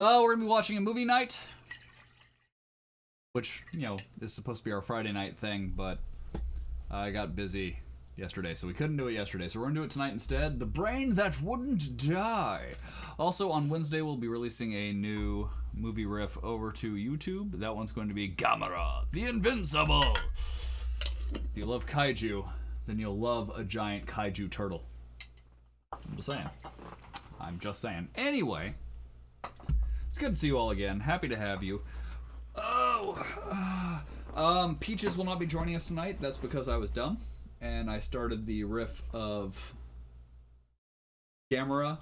We're gonna be watching a movie night, which, you know, is supposed to be our Friday night thing, but I got busy yesterday, so we couldn't do it yesterday, so we're gonna do it tonight instead. The Brain That Wouldn't Die. Also, on Wednesday, we'll be releasing a new movie riff over to YouTube. That one's going to be Gamera, the Invincible. If you love kaiju, then you'll love a giant kaiju turtle. I'm just saying. I'm just saying. Anyway, it's good to see you all again. Happy to have you. Peaches will not be joining us tonight. That's because I was dumb, and I started the riff of Gamera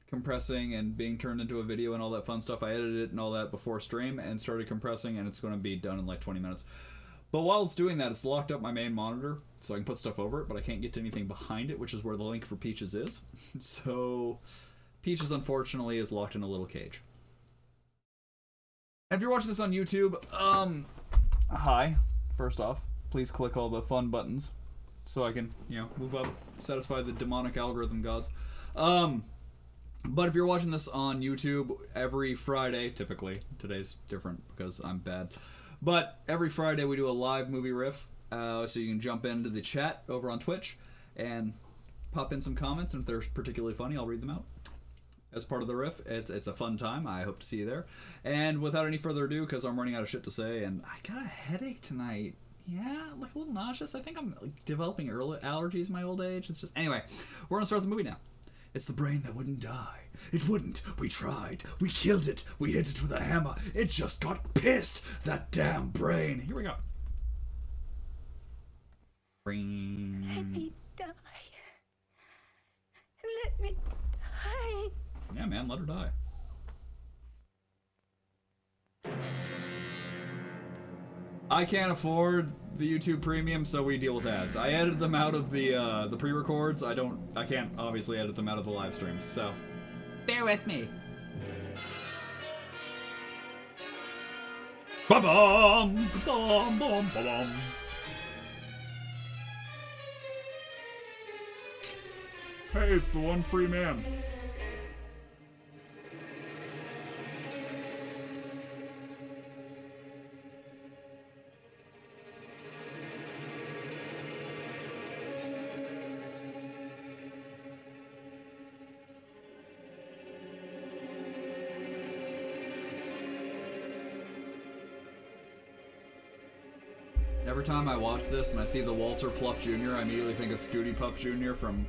compressing and being turned into a video and all that fun stuff. I edited it and all that before stream and started compressing, and it's going to be done in like 20 minutes. But while it's doing that, it's locked up my main monitor, so I can put stuff over it, but I can't get to anything behind it, which is where the link for Peaches is. So Peaches, unfortunately, is locked in a little cage. And if you're watching this on YouTube, hi, first off. Please click all the fun buttons so I can, you know, move up, satisfy the demonic algorithm gods. But if you're watching this on YouTube every Friday, typically, today's different because I'm bad, but every Friday we do a live movie riff, so you can jump into the chat over on Twitch and pop in some comments, and if they're particularly funny, I'll read them out as part of the riff. It's a fun time. I hope to see you there. And without any further ado, because I'm running out of shit to say, and I got a headache tonight. Yeah, like a little nauseous. I think I'm like, developing early allergies in my old age. It's just... Anyway, we're going to start the movie now. It's the brain that wouldn't die. It wouldn't. We tried. We killed it. We hit it with a hammer. It just got pissed. That damn brain. Here we go. Brain. Let me die. Let me die. Yeah, man, let her die. I can't afford the YouTube Premium, so we deal with ads. I edited them out of the pre-records. I can't obviously edit them out of the live streams, so bear with me. Ba-bum, ba-bum, ba-bum, ba-bum. Hey, it's the one free man. Every time I watch this and I see the Walter Pluff Jr., I immediately think of Scooty Puff Jr. from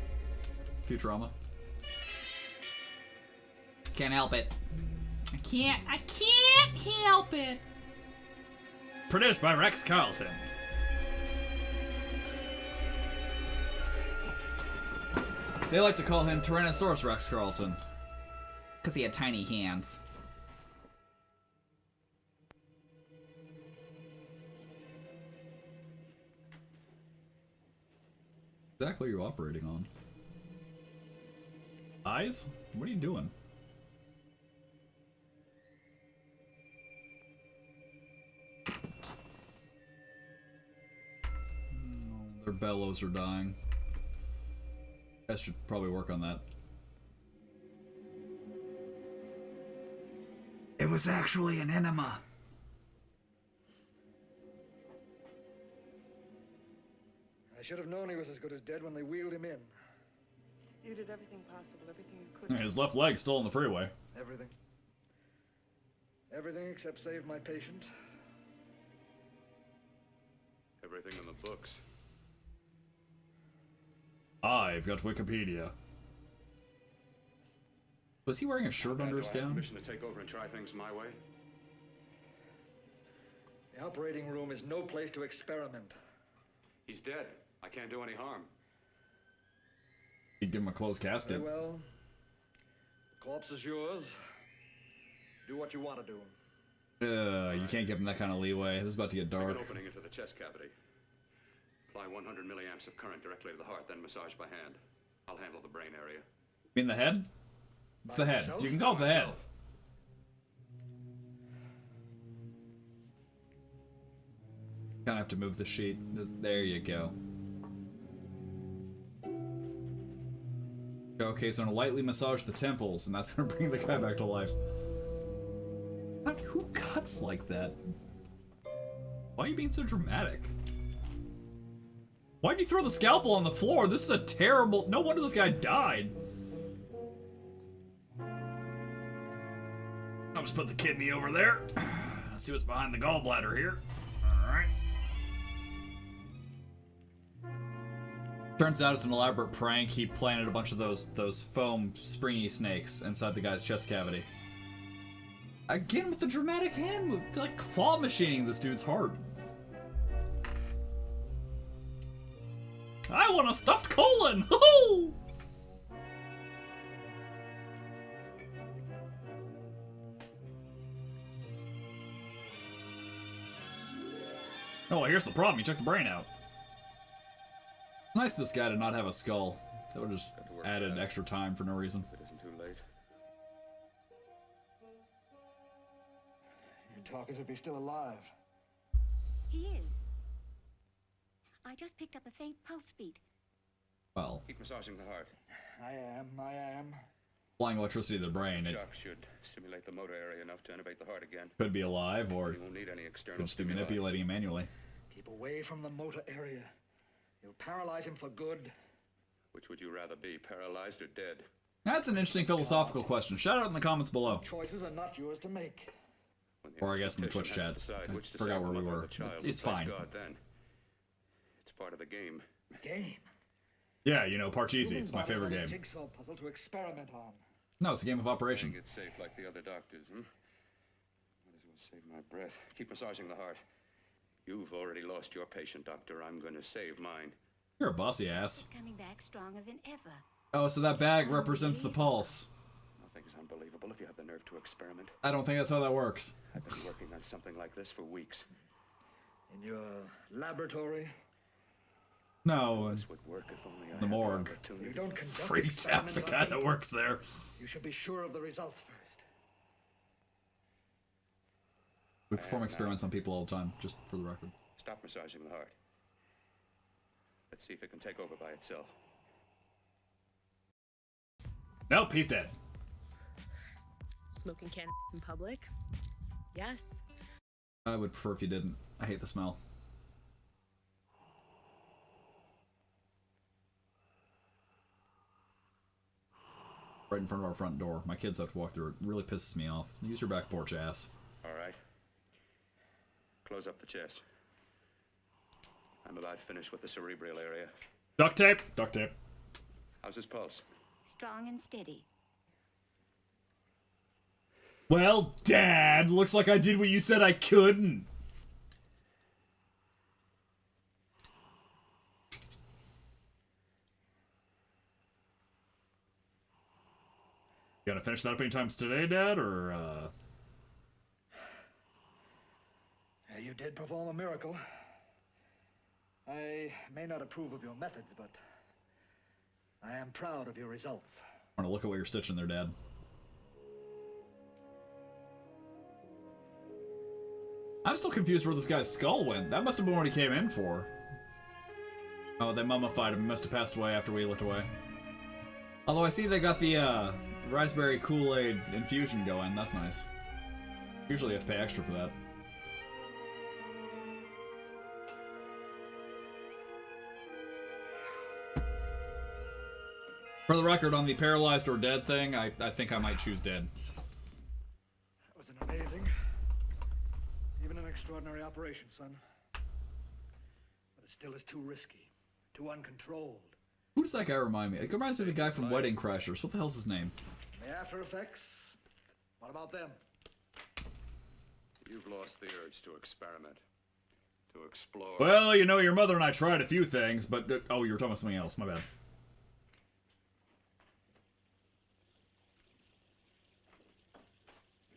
Futurama. Can't help it. I can't help it. Produced by Rex Carlton. They like to call him Tyrannosaurus Rex Carlton, because he had tiny hands. Exactly, are you operating on? Eyes? What are you doing? Oh, their bellows are dying. You guys should probably work on that. It was actually an enema. I should have known he was as good as dead when they wheeled him in. You did everything possible, everything you could. His left leg's still on the freeway. Everything. Everything except save my patient. Everything in the books. I've got Wikipedia. Was he wearing a shirt under his Do I have gown? permission to take over and try things my way? The operating room is no place to experiment. He's dead. I can't do any harm. He'd give him a closed casket. Very well. The corpse is yours. Do what you want to do. You can't give him that kind of leeway. This is about to get Make dark. an opening into the chest cavity. Apply 100 milliamps of current directly to the heart, then massage by hand. I'll handle the brain area. You mean the head? It's the head. You can call it the head. Kind of have to move the sheet. There you go. Okay, so I'm gonna lightly massage the temples, and that's gonna bring the guy back to life. Who cuts like that? Why are you being so dramatic? Why'd you throw the scalpel on the floor? This is a terrible... No wonder this guy died. I'll just put the kidney over there. Let's see what's behind the gallbladder here. Alright. Turns out it's an elaborate prank. He planted a bunch of those foam springy snakes inside the guy's chest cavity. Again with the dramatic hand move. It's like claw machining this dude's heart. I want a stuffed colon! Hoo-hoo! Oh, well, here's the problem. You took the brain out. It's nice of this guy to not have a skull. That would have just added extra time for no reason. It isn't too late. You talk as if he's still alive. He is. I just picked up a faint pulse beat. Well, Keep massaging the heart. I am. applying electricity to the brain, it Shock should stimulate the motor area enough to innervate the heart again. could be alive, or You won't need any external could just be stimuli. manipulating him manually. Keep away from the motor area. You'll paralyze him for good. Which would you rather be, paralyzed or dead? That's an interesting philosophical question. Shout out in the comments below. Choices are not yours to make. When Or I guess in the Twitch esthetician has chat. to decide I which to forgot save where the we mother or were. the child, It's who plays fine. God then? It's part of the game. Game. Yeah, you know, Parcheesi, Human it's my bodies favorite are a game. jigsaw puzzle to experiment on. No, it's a game of operation. Playing it safe like the other doctors, hmm? Might as well save my breath. Keep massaging the heart. You've already lost your patient, Doctor. I'm gonna save mine. You're a bossy ass. Coming back stronger than ever. Oh, so that bag represents the pulse. Nothing's unbelievable if you have the nerve to experiment. I don't think that's how that works. I've been working on something like this for weeks. In your laboratory, No, This would work if only I the had morgue. opportunity. you don't conduct Freaked out the experiments guy on that people. works there. You should be sure of the results first. We perform experiments on people all the time, just for the record. Stop massaging the heart. Let's see if it can take over by itself. Nope, he's dead. Smoking cannabis in public? Yes. I would prefer if you didn't. I hate the smell. Right in front of our front door. My kids have to walk through it. It really pisses me off. Use your back porch, ass. All right. Close up the chest. I'm about finished with the cerebral area. Duct tape! Duct tape. How's his pulse? Strong and steady. Well, Dad, looks like I did what you said I couldn't. You gonna finish that up any times today, Dad, or, You did perform a miracle. I may not approve of your methods, but I am proud of your results. I wanna look at what you're stitching there, Dad. I'm still confused where this guy's skull went. That must have been what he came in for. Oh, they mummified him. He must have passed away after we looked away. Although I see they got the, raspberry Kool-Aid infusion going. That's nice. Usually you have to pay extra for that. For the record, on the paralyzed or dead thing, I think I might choose dead. That was an amazing, even an extraordinary operation, son. But it still is too risky, too uncontrolled. Who does that guy remind me? It reminds me of the guy from Wedding Crashers. What the hell's his name? The after effects? What about them? You've lost the urge to experiment, to explore. Well, you know, your mother and I tried a few things, but... oh, you were talking about something else. My bad.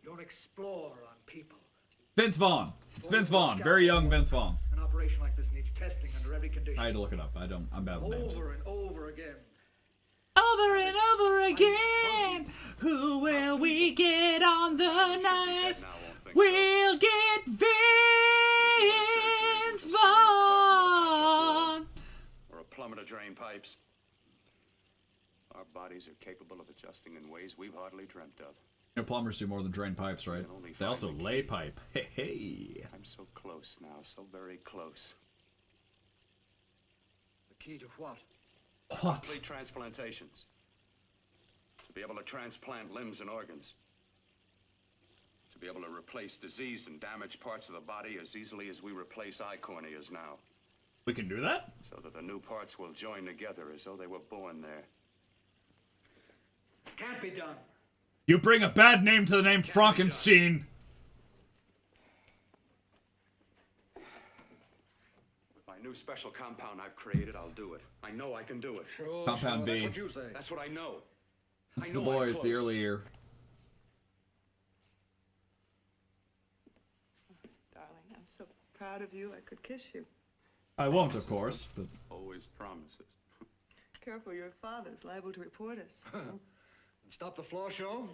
You don't explore on people. Vince Vaughn. It's Vince Vaughn. Very young Vince Vaughn. An operation like this needs testing under every condition. I had to look it up. I'm bad with names. Over and over again. Over and over again, who will we get on the knife? We'll get Vince Vaughn. Or a plumber to drain pipes. Our bodies are capable of adjusting in ways we've hardly dreamt of. You know, plumbers do more than drain pipes, right? And only They also finally lay pipe. Hey, hey. I'm so close now, so very close. The key to what? What? Complete transplantations. To be able to transplant limbs and organs. To be able to replace diseased and damaged parts of the body as easily as we replace eye corneas now. We can do that? So that the new parts will join together as though they were born there. Can't be done. You bring a bad name to the name Frankenstein. With my new special compound I've created, I'll do it. I know I can do it. Sure, Compound sure, B. that's what you say. That's what I know. It's I the know I'm boys, the close. early year. Darling, I'm so proud of you, I could kiss you. I won't, of course, but Always promises. Careful, your father's liable to report us. And stop the floor show?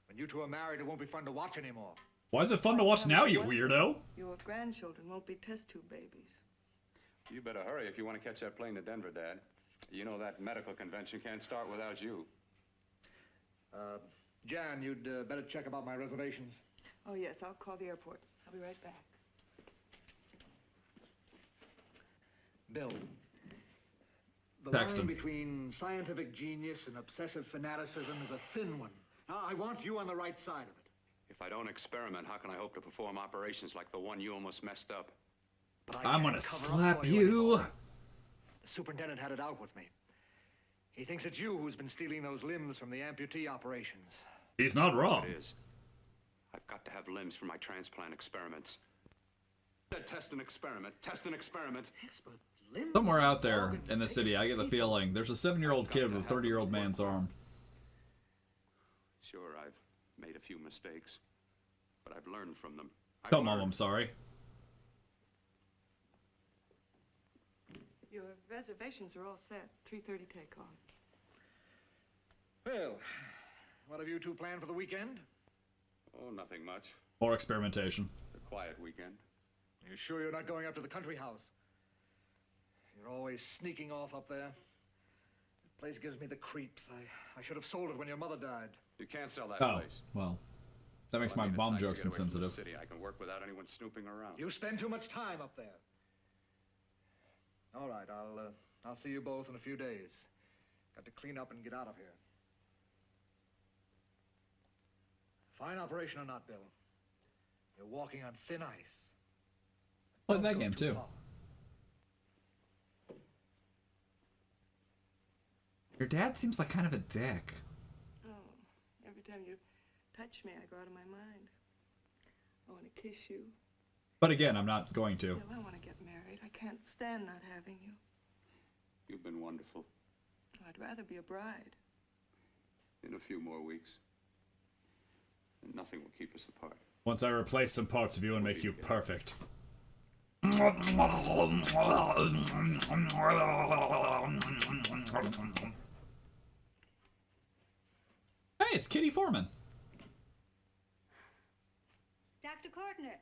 When you two are married, it won't be fun to watch anymore. why is it fun to watch now, you weirdo? Your grandchildren won't be test tube babies. You better hurry if you want to catch that plane to Denver, Dad. You know that medical convention can't start without you. Jan, you'd better check about my reservations. Oh, yes, I'll call the airport. I'll be right back. Bill, the Text line him. between scientific genius and obsessive fanaticism is a thin one. Now, I want you on the right side of it. If I don't experiment, how can I hope to perform operations like the one you almost messed up? But I I'm can't gonna cover up slap for you. anymore. The superintendent had it out with me. He thinks it's you who's been stealing those limbs from the amputee operations. He's not wrong. It is. I've got to have limbs for my transplant experiments. Test and experiment. Test and experiment. Yes, but limbs... Somewhere out there in the city, I get the feeling there's a 7-year-old kid with a 30-year-old man's arm. Sure, I've made a few mistakes, but I've learned from them. Tell Mom I'm sorry. Your reservations are all set. 3:30 takeoff. Well, what have you two planned for the weekend? Oh, nothing much. More experimentation. A quiet weekend. You sure you're not going up to the country house? You're always sneaking off up there. The place gives me the creeps. I should have sold it when your mother died. You can't sell that Oh, place. well. That makes Well, I my mean, it's mom nice to jokes get away from the insensitive. city. I can work without anyone snooping around. You spend too much time up there. All right, I'll see you both in a few days. Got to clean up and get out of here. Fine operation or not, Bill. You're walking on thin ice. Played Don't that go game too too. far. Your dad seems like kind of a dick. Oh, every time you touch me, I go out of my mind. I want to kiss you. But again, I'm not going to. Bill, I want to get married. I can't stand not having you. You've been wonderful. I'd rather be a bride. In a few more weeks. And nothing will keep us apart. Once I replace some parts of you and make you perfect. Hey, it's Kitty Foreman. Dr. Courtner.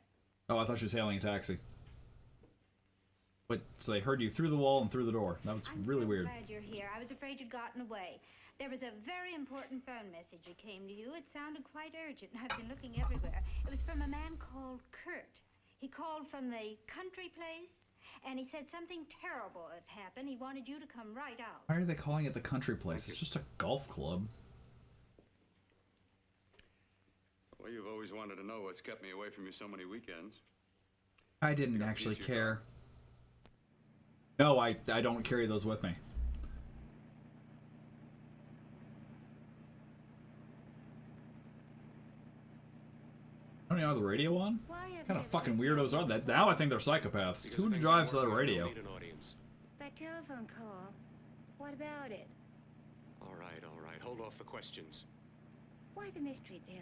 Oh, I thought she was hailing a taxi. But so they heard you through the wall and through the door. That was really weird. I'm so glad you're here. I was afraid you'd gotten away. There was a very important phone message that came to you. It sounded quite urgent. I've been looking everywhere. It was from a man called Kurt. He called from the country place, and he said something terrible has happened. He wanted you to come right out. Why are they calling it the country place? It's just a golf club. Well, you've always wanted to know what's kept me away from you so many weekends. I didn't actually care. No, I don't carry those with me. I don't even have the radio on? Why have What kind of you fucking been weirdos are that? Now I think they're psychopaths. Because Who things drives don't the work, I don't radio? need an audience. That telephone call. What about it? All right, all right. Hold off the questions. Why the mystery, Bill?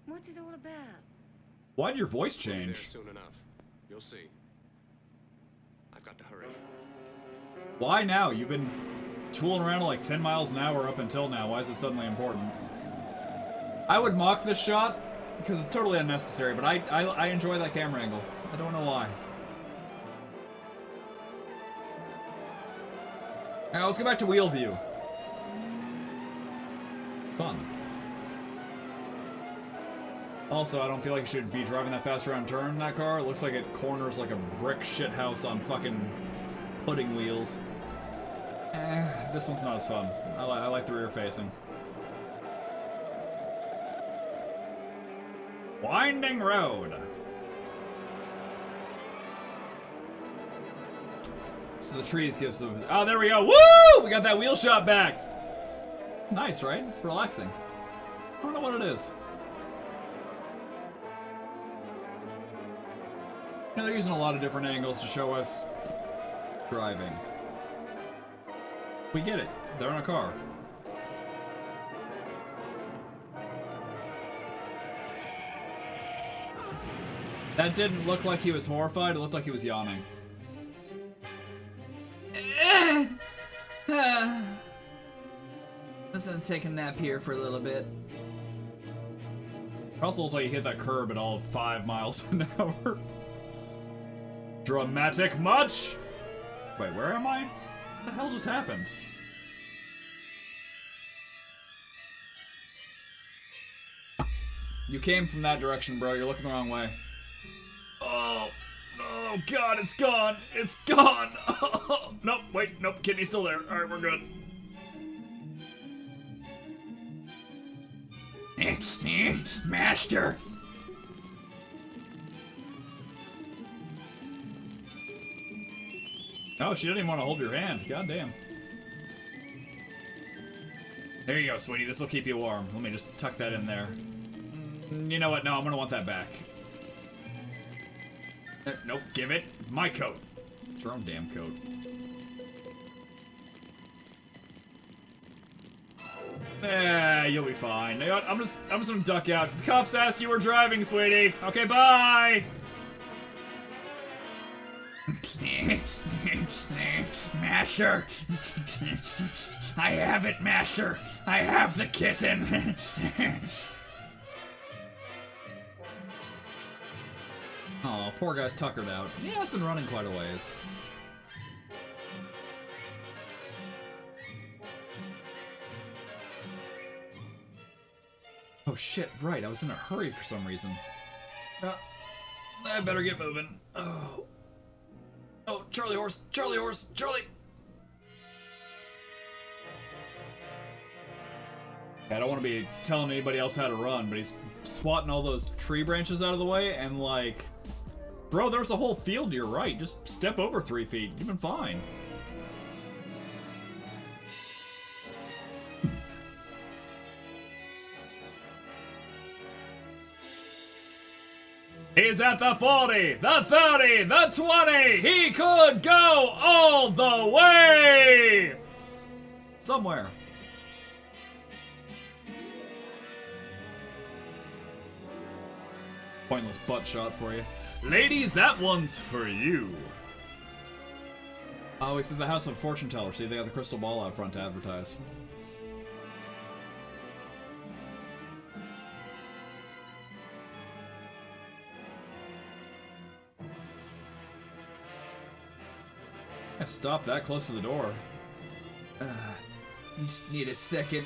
What's it all about? Why'd your voice We'll be there change? soon enough. You'll see. I've got to hurry. Why now? You've been tooling around at like 10 miles an hour up until now. Why is it suddenly important? I would mock this shot because it's totally unnecessary, but I enjoy that camera angle. I don't know why. Now let's go back to wheel view. Fun. Also, I don't feel like you should be driving that fast around turn in that car. It looks like it corners like a brick shit house on fucking pudding wheels. This one's not as fun. I like the rear facing. Winding road. So the trees give some. Oh, there we go. Woo! We got that wheel shot back. Nice, right? It's relaxing. I don't know what it is. You know, they're using a lot of different angles to show us driving. We get it. They're in a car. That didn't look like he was horrified. It looked like he was yawning. I'm just gonna take a nap here for a little bit. Also looks like you hit that curb at all 5 miles an hour. Dramatic much? Wait, where am I? What the hell just happened? You came from that direction, bro. You're looking the wrong way. Oh, oh God, it's gone. It's gone. Oh, nope, wait, nope, kidney's still there. All right, we're good. Master. Oh, she didn't even want to hold your hand. God damn. There you go, sweetie. This will keep you warm. Let me just tuck that in there. You know what? No, I'm gonna want that back. Nope, give it my coat. It's your own damn coat. You'll be fine. You know what? I'm just gonna duck out. The cops ask you were driving, sweetie. Okay, bye. Master, I have it, Master. I have the kitten. Oh, poor guy's tuckered out. Yeah, it's been running quite a ways. Oh shit, right, I was in a hurry for some reason. I better get moving. Oh. Oh, Charlie horse, Charlie horse, Charlie! I don't want to be telling anybody else how to run, but he's swatting all those tree branches out of the way, and like... Bro, there's a whole field to your right. Just step over 3 feet. You've been fine. He's at the 40, the 30, the 20. He could go all the way. Somewhere. Pointless butt shot for you. Ladies, that one's for you. Oh, he's at the House of Fortune Teller. See, they got the crystal ball out front to advertise. I stopped that close to the door. Just need a second.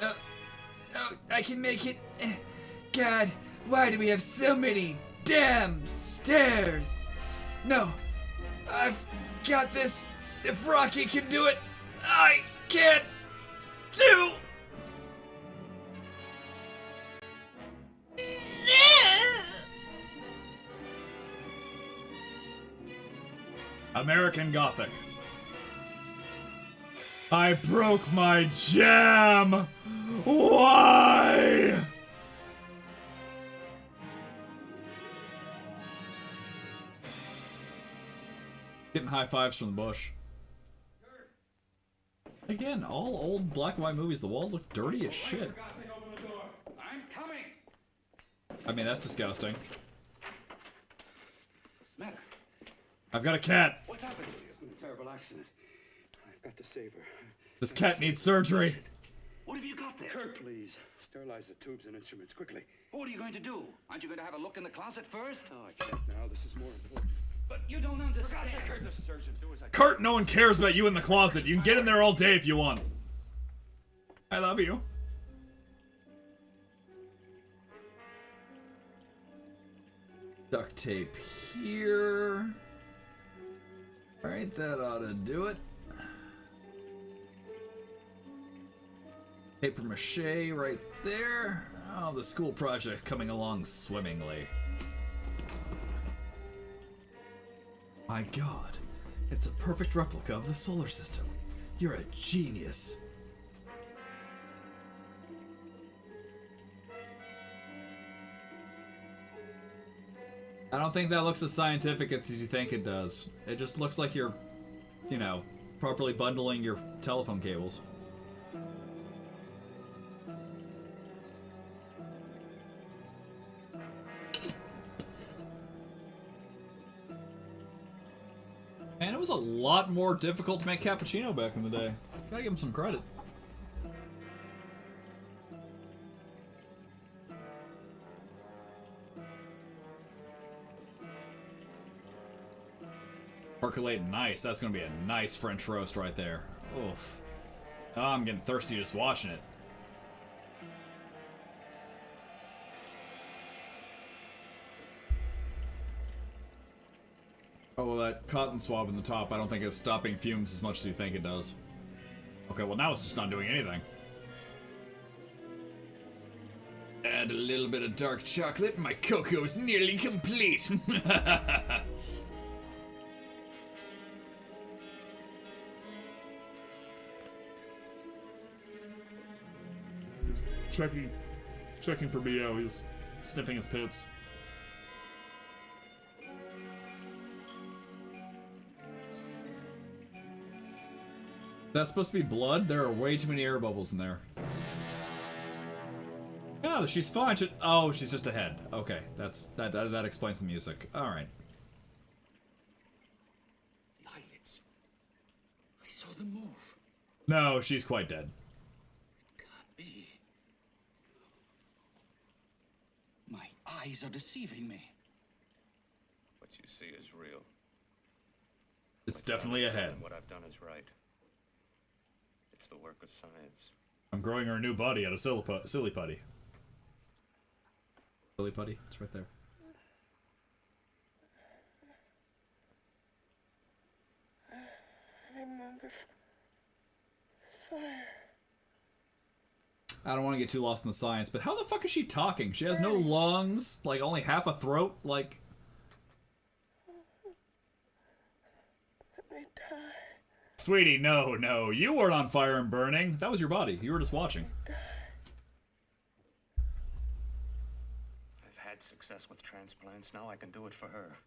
Oh, I can make it. God, why do we have so many damn stairs? No, I've got this. If Rocky can do it, I can too. American Gothic. I broke my jam! Why? Getting high fives from the bush. Again, all old black and white movies, the walls look dirty as shit. I'm coming! I mean, that's disgusting. Matter? I've got a cat. What's happened to you? It's been a terrible accident. I've got to save her. This cat needs surgery. What have you got there? Kurt, please. Sterilize the tubes and instruments, quickly. What are you going to do? Aren't you going to have a look in the closet first? No, I can't now. This is more important. But you don't understand. Kurt, this is urgent. Do as I Kurt, no one cares about you in the closet. You can get in there all day if you want. I love you. Duct tape here. Alright, that ought to do it. Paper mache right there. Oh, the school project's coming along swimmingly. My god, it's a perfect replica of the solar system. You're a genius. I don't think that looks as scientific as you think it does. It just looks like you're, you know, properly bundling your telephone cables. Man, it was a lot more difficult to make cappuccino back in the day. Gotta give him some credit. Percolate nice. That's gonna be a nice French roast right there. Oof. Oh, I'm getting thirsty just watching it. Oh, that cotton swab in the top, I don't think it's stopping fumes as much as you think it does. Okay, well now it's just not doing anything. Add a little bit of dark chocolate, and my cocoa is nearly complete. Checking for BO, he's sniffing his pits. That's supposed to be blood? There are way too many air bubbles in there. Oh, she's fine. Oh, she's just ahead. Okay, that explains the music. All right. The eyelids. I saw them move. No, she's quite dead. Can't be. My eyes are deceiving me. What you see is real. It's definitely ahead. What I've done is right. It's the work of science. I'm growing her a new body out of silly putty. Silly putty. It's right there. I'm on the fire. I don't want to get too lost in the science, but how the fuck is she talking? She has no lungs, like only half a throat, like... Let me die. Sweetie, no, you weren't on fire and burning. That was your body. You were just watching. I've had success with transplants. Now I can do it for her.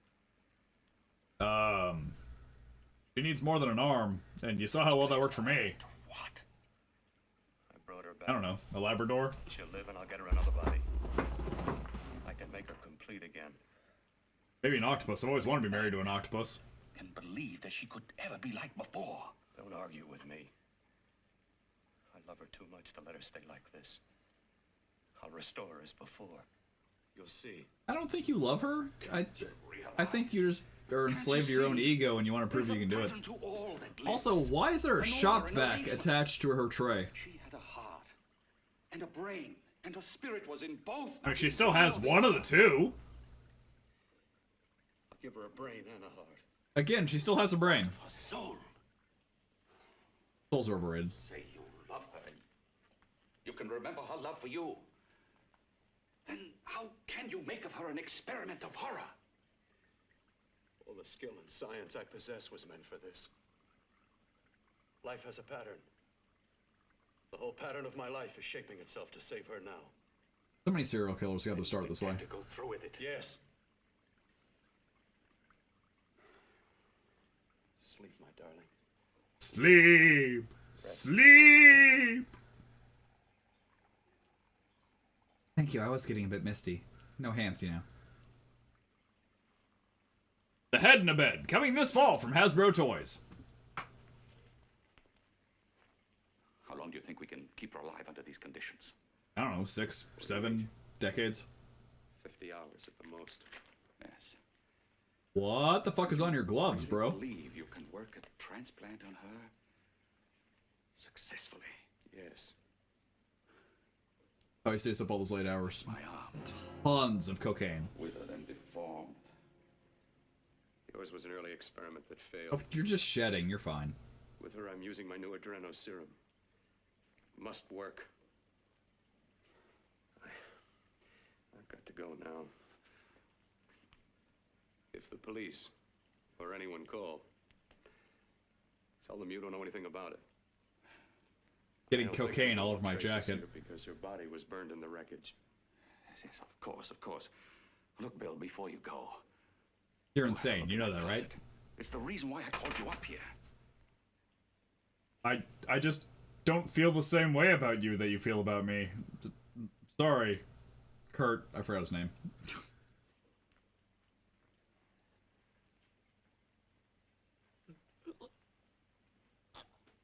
She needs more than an arm, and you saw how well that worked for me. What? I brought her back. I don't know, a Labrador? She'll live and I'll get her another body. I can make her complete again. Maybe an octopus. I've always wanted to be married to an octopus. Can believe that she could ever be like before. Don't argue with me. I love her too much to let her stay like this. I'll restore her as before. You'll see. I don't think you love her. I think you just are enslaved to your own ego and you want to prove you can do it. Also, why is there a shop vac attached to her tray? She had a heart and a brain, and her spirit was in both. I mean, she still has one of the two. I'll give her a brain and a heart. Again, she still has a brain. Her soul. Souls are overrated. Say you love her. You can remember her love for you. Then how can you make of her an experiment of horror? All the skill and science I possess was meant for this. Life has a pattern. The whole pattern of my life is shaping itself to save her now. So many serial killers got to start this way. To go through with it. Yes. Sleep, my darling. Sleep! Sleep! Thank you, I was getting a bit misty. No hands, you know. The Head in a Bed, coming this fall from Hasbro Toys. How long do you think we can keep her alive under these conditions? I don't know, 6, 7 decades. 50 hours at the most. Yes. What the fuck is on your gloves, bro? Believe you can work a transplant on her successfully. Yes. Oh, he stays up all those late hours. My arm, Tons of cocaine. withered and deformed. experiment that Oh, failed. you're just shedding. You're fine. With her, I'm using my new adreno serum. Must work. I've got to go now. If the police or anyone call, tell them you don't know anything about it. Getting I don't think cocaine we all know over my traces jacket. here because her body was burned in the wreckage. Yes, of course, of course. Look, Bill, before you go. You're insane. You know that, right? It's the reason why I called you up here. I just don't feel the same way about you that you feel about me. Sorry. Kurt. I forgot his name.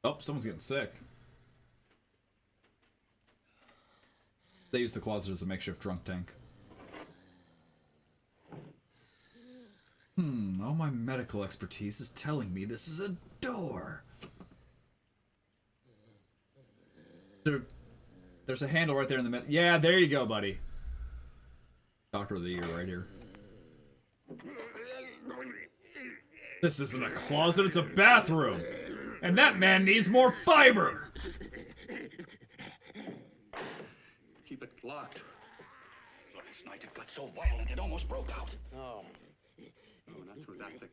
Oh, someone's getting sick. They use the closet as a makeshift drunk tank. All my medical expertise is telling me this is a door. There's a handle right there in the middle. Yeah, there you go, buddy. Doctor of the Year right here. This isn't a closet, it's a bathroom. And that man needs more fiber. Keep it locked. Last night it got so violent it almost broke out. Oh. No, not through that thick.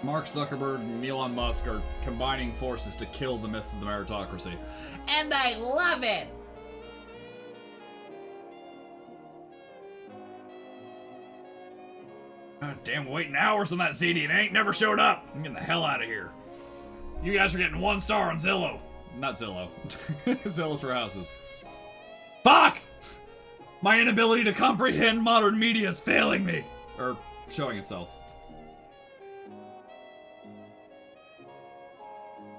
Mark Zuckerberg and Elon Musk are combining forces to kill the myth of the meritocracy. And I love it! God damn, waiting hours on that CD and it ain't never showed up. I'm getting the hell out of here. You guys are getting 1 star on Zillow. Not Zillow. Zillow's for houses. Fuck! My inability to comprehend modern media is failing me. Or showing itself.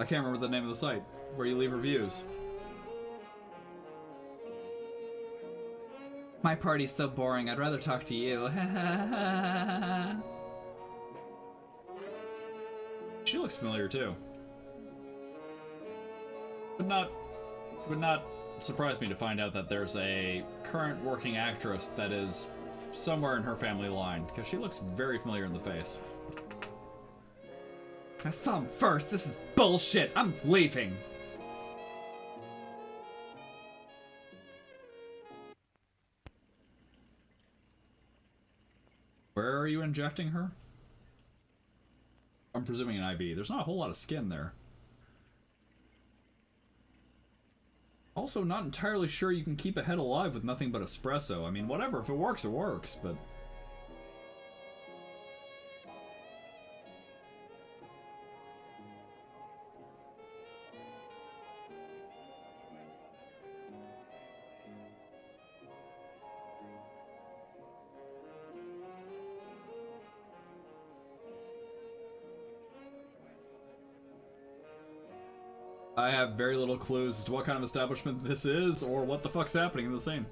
I can't remember the name of the site where you leave reviews. My party's so boring, I'd rather talk to you. She looks familiar too. Would not surprise me to find out that there's a current working actress that is somewhere in her family line, because she looks very familiar in the face. I saw him first. This is bullshit. I'm leaving. Where are you injecting her? I'm presuming an IV. There's not a whole lot of skin there. Also, not entirely sure you can keep a head alive with nothing but espresso. I mean, whatever. If it works, but... I have very little clues as to what kind of establishment this is, or what the fuck's happening in the scene.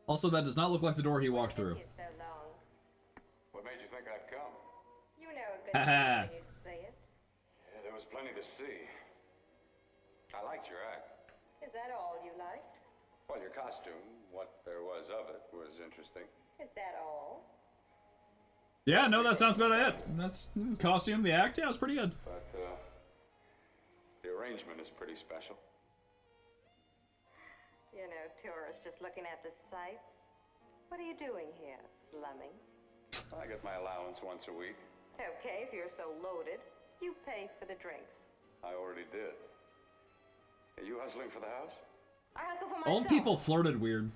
Also, that does not look like the door he walked through. What made you think I'd come? You know a good Haha. when you say it. Yeah, there was plenty to see. I liked your act. Is that all you liked? Well, your costume, what there was of it, was interesting. Is that all? Yeah, no, that sounds about it. That's costume, the act, yeah, it was pretty good. But, the arrangement is pretty special. You know, tourists just looking at the sights. What are you doing here? Slumming? I get my allowance once a week. Okay, if you're so loaded, you pay for the drinks. I already did. Are you hustling for the house? I hustle for myself. Old people flirted weird.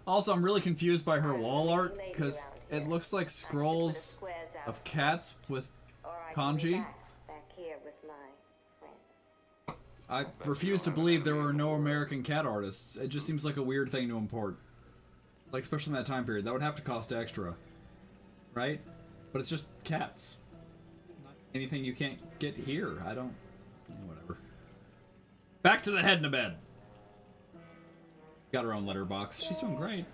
Also, I'm really confused by her wall art, because it looks like scrolls of cats with kanji. Back here with my friend. I refuse to believe there were no American cat artists. It just seems like a weird thing to import. Like, especially in that time period. That would have to cost extra. Right? But it's just cats. Not anything you can't get here. I don't... whatever. Back to the head in a bed. Got her own letterbox. She's doing great.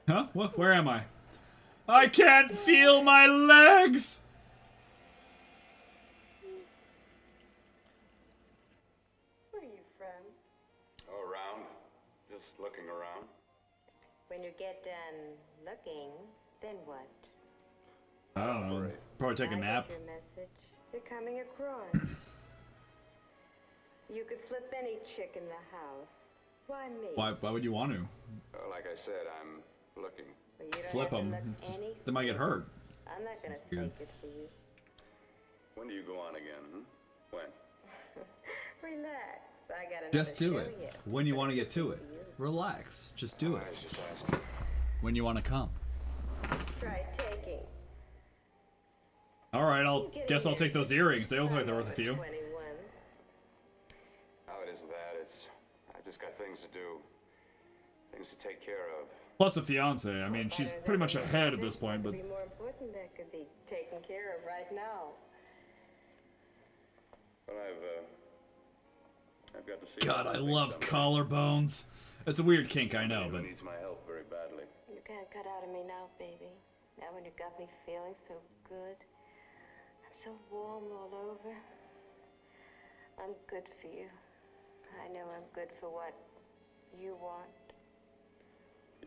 Huh? What? Where am I? I can't feel my legs! Where are you from? Oh, around. Just looking around. When you get done looking, then what? I don't know. Probably take a nap. I got your message. You're coming across. You could flip any chick in the house. Why me? Why would you want to? Like I said, I'm looking. Well, you don't Flip have to them. look any They might get hurt. I'm not gonna weird. take it for you. When do you go on again, When? Relax. I got another Just do show it. yet. When you want to get to it. Relax. Just do I it. was just asking. When you want to come. Try taking. Alright, guess I'll take those earrings. They look like they're worth a few. 21. Oh, it isn't that. I've just got things to do. Things to take care of. Plus a fiance. I mean, she's pretty much ahead at this point, but... Could be more important that could be taken care of right now. But I've got to see... God, I love collarbones. It's a weird kink, I know, but... needs my help very badly. You can't cut out of me now, baby. Now when you got me feeling so good. I'm so warm all over. I'm good for you. I know I'm good for what you want.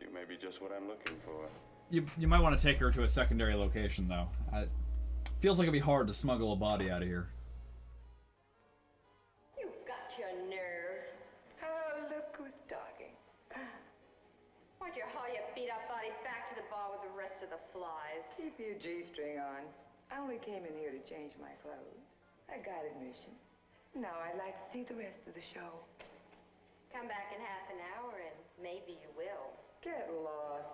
You may be just what I'm looking for. You might want to take her to a secondary location, though. Feels like it'd be hard to smuggle a body out of here. of the flies. Keep your G-string on. I only came in here to change my clothes. I got admission. Now I'd like to see the rest of the show. Come back in half an hour and maybe you will. Get lost.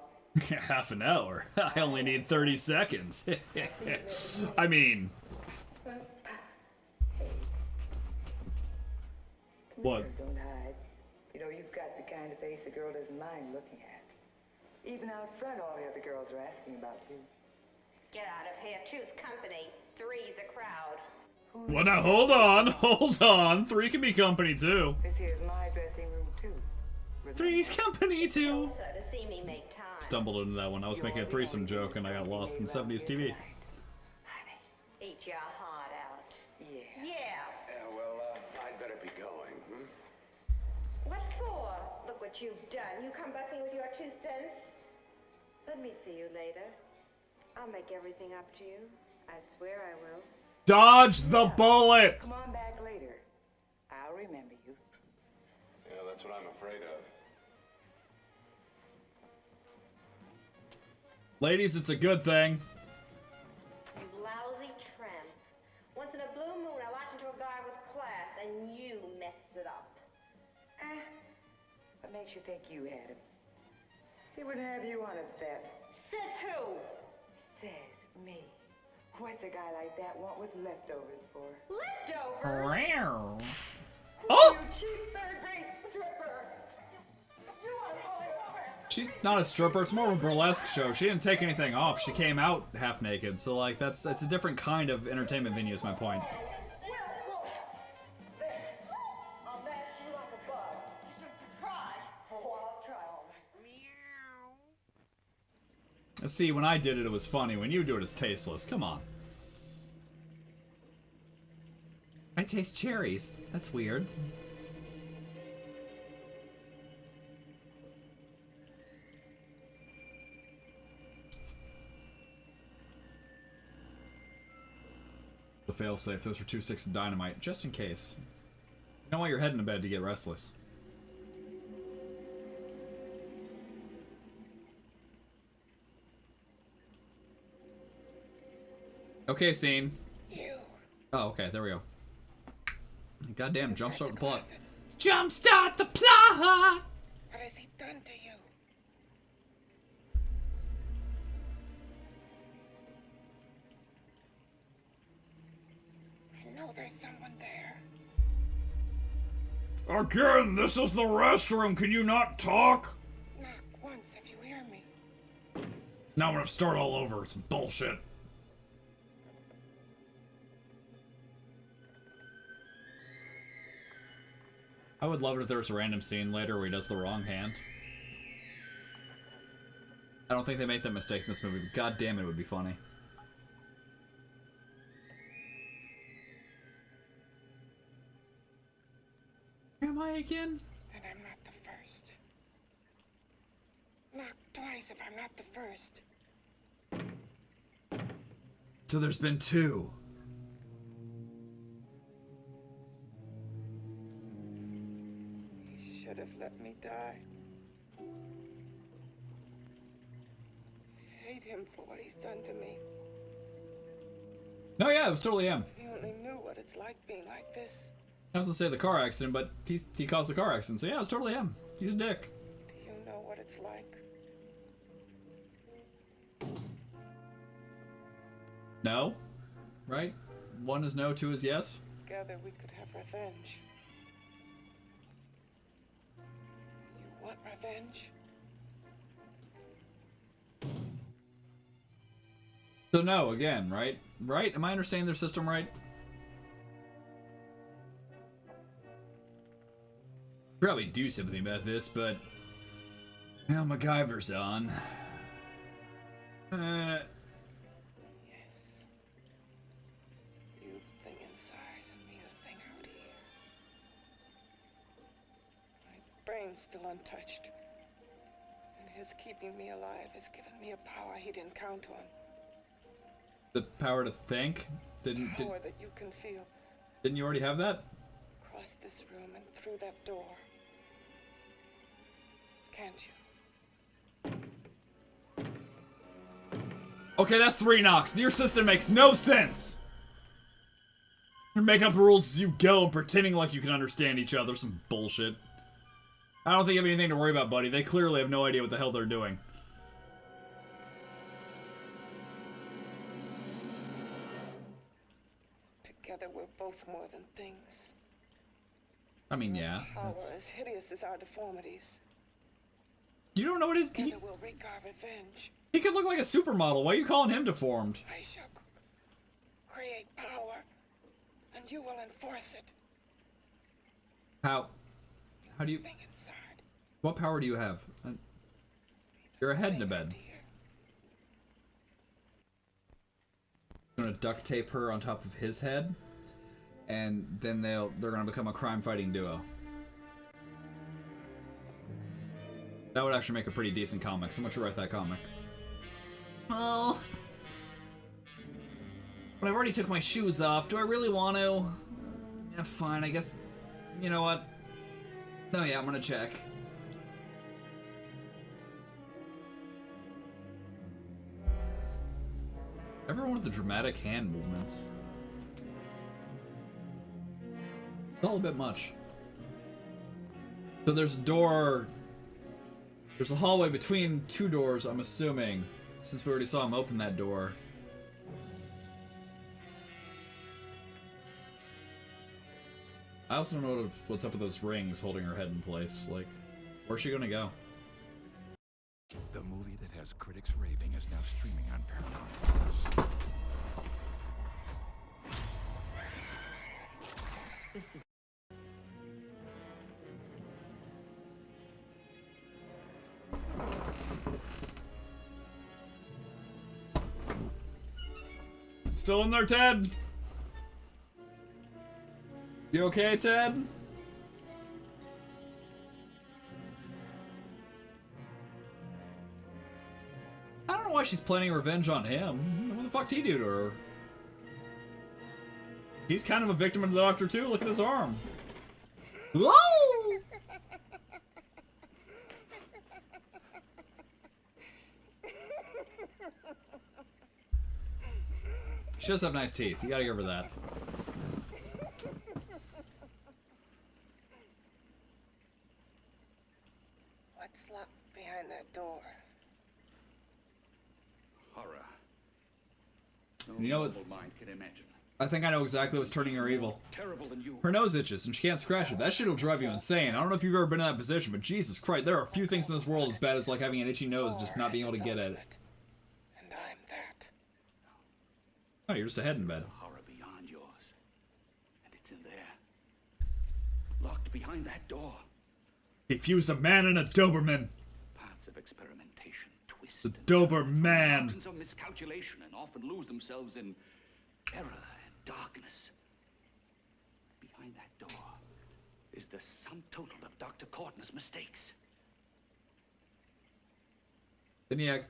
Half an hour. I only need 30 seconds. I mean... What? Don't hide. You know, you've got the kind of face a girl doesn't mind looking at. Even out front, all the other girls are asking about you. Get out of here. Choose company. Three's a crowd. Well, now, hold on. 3 can be company, too. This here's my dressing room, too. 3's company, too. So to see me make time. Stumbled into that one. I was making a threesome joke, and I got lost in 70s TV. Eat your heart out. Yeah. Yeah. Well, I'd better be going, What for? Look what you've done. You come busting with your 2 cents. Let me see you later. I'll make everything up to you. I swear I will. Dodge the bullet! Come on back later. I'll remember you. Yeah, that's what I'm afraid of. Ladies, it's a good thing. You lousy tramp. Once in a blue moon, I latched into a guy with class, and you messed it up. What makes you think you had him? He would have you on a bet. Says who? Says me. What's a guy like that want with leftovers for? Leftovers? Oh! You cheap third-rate stripper! You are all over! She's not a stripper, it's more of a burlesque show. She didn't take anything off. She came out half naked. So like that's a different kind of entertainment venue is my point. I'll mash you like a bug. You should try. Oh, I'll try all right. See, when I did it, it was funny. When you do it, it's tasteless. Come on. I taste cherries. That's weird. The failsafe. Those were 2 sticks of dynamite, just in case. You know why you're heading to bed to get restless. Okay, scene. Oh, okay, there we go. Goddamn, jumpstart the plot. Jumpstart the plot! What has he done to you? I know there's someone there. Again, this is the restroom. Can you not talk? Knock once if you hear me. Now I'm gonna start all over. It's bullshit. I would love it if there was a random scene later where he does the wrong hand. I don't think they make that mistake in this movie, but god damn it would be funny. Where am I again? And I'm not the first. Knock twice if I'm not the first. So there's been 2. He should have let me die. I hate him for what he's done to me. No, yeah, it was totally him. He only knew what it's like being like this. I was gonna say the car accident, but he caused the car accident, so yeah, it was totally him. He's a dick. Do you know what it's like? No? Right? 1 is no, 2 is yes? Together we could have revenge. You want revenge? So no, again, right? Right? Am I understanding their system right? Probably do something about this, but... Well, MacGyver's on. Yes. You the thing inside and me the thing out here. My brain's still untouched. And his keeping me alive has given me a power he didn't count on. The power to think? Didn't That you can feel. Didn't you already have that? Across this room and through that door. Can't you? Okay, that's 3 knocks. Your system makes no sense. You're making up the rules as you go and pretending like you can understand each other. Some bullshit. I don't think you have anything to worry about, buddy. They clearly have no idea what the hell they're doing. Together we're both more than things. I mean, yeah. Power as hideous as our deformities. You don't know what his... Together we'll wreak our revenge. He could look like a supermodel. Why are you calling him deformed? I shall create power, and you will enforce it. How do you... Think inside. What power do you have? You're a head in a bed. I'm gonna duct tape her on top of his head, and then they're gonna become a crime-fighting duo. That would actually make a pretty decent comic. Someone should write that comic. Well, but I've already took my shoes off. Do I really want to? Yeah, fine. I guess. You know what? No, yeah, I'm gonna check. Everyone with the dramatic hand movements. It's all a bit much. So there's a door. There's a hallway between 2 doors, I'm assuming, since we already saw him open that door. I also don't know what's up with those rings holding her head in place. Like, where's she gonna go? The movie that has critics raving is now streaming on Paramount+. This is Still in there, Ted? You okay, Ted? I don't know why she's planning revenge on him. What the fuck did he do to her? He's kind of a victim of the Doctor too. Look at his arm. Whoa! She does have nice teeth. You gotta give her that. What's locked behind that door? Horror. No You know what? normal mind can imagine. I think I know exactly what's turning her evil. Terrible than you. Her nose itches and she can't scratch it. That shit will drive you insane. I don't know if you've ever been in that position, but Jesus Christ, there are a few things in this world as bad as like having an itchy nose and just not being able to get at it. And I'm that. Oh, you're just a head in bed. Horror beyond yours. And it's in there. Locked behind that door. He fused a man and a Doberman. Paths of experimentation twist. The Doberman. Mountains of miscalculation and often lose themselves in error and darkness. Behind that door is the sum total of Dr. Courtney's mistakes. Didn't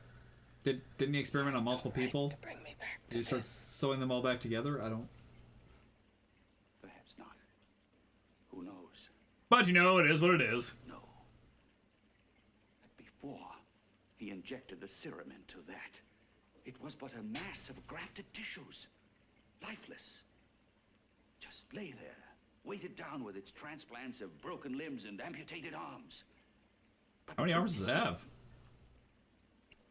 he experiment on multiple people? Did he start sewing them all back together? I don't. Perhaps not. Who knows? But you know, it is what it is. No. But before he injected the serum into that, it was but a mass of grafted tissues. Lifeless. Just lay there, weighted down with its transplants of broken limbs and amputated arms. But How many arms does it have?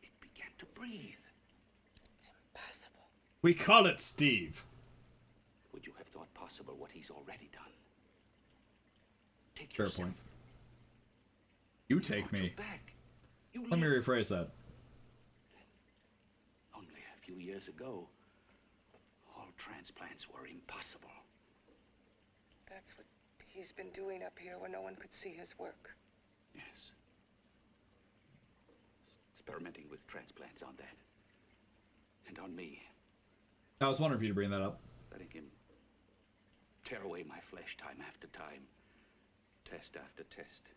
it began to breathe. Impossible. We call it Steve. Would you have thought possible what he's already done? Take Fair yourself. point. You take me. Back. You Let me live. rephrase that. Only a few years ago, all transplants were impossible. That's what he's been doing up here where no one could see his work. Yes. Experimenting with transplants on that. And on me. I was wondering if you'd bring that up. Letting him tear away my flesh time after time. Test after test.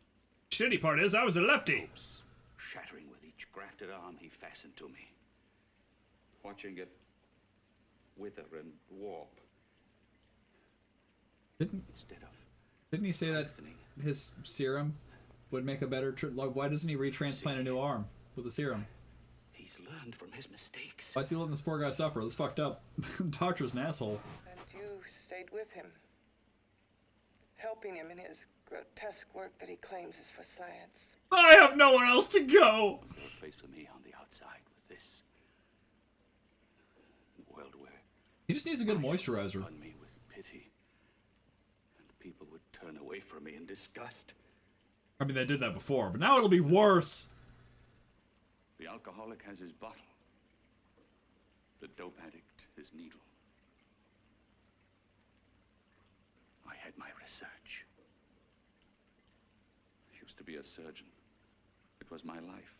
Shitty part is, I was a lefty. Hopes shattering with each grafted arm he fastened to me. Watching it wither and warp. Didn't he say that his serum would make a better... why doesn't he retransplant a new arm with the serum? He's learned. learned from his mistakes. Why is he letting this poor guy suffer? That's fucked up. Doctor's an asshole. And you stayed with him, helping him in his grotesque work that he claims is for science. I have nowhere else to go! No place for me on the outside with this. A world where He just needs a good moisturizer. on me with pity, and people would turn away from me in disgust. I mean, they did that before, but now it'll be worse. The alcoholic has his bottle. The dope addict his needle. I had my research. I used to be a surgeon. It was my life.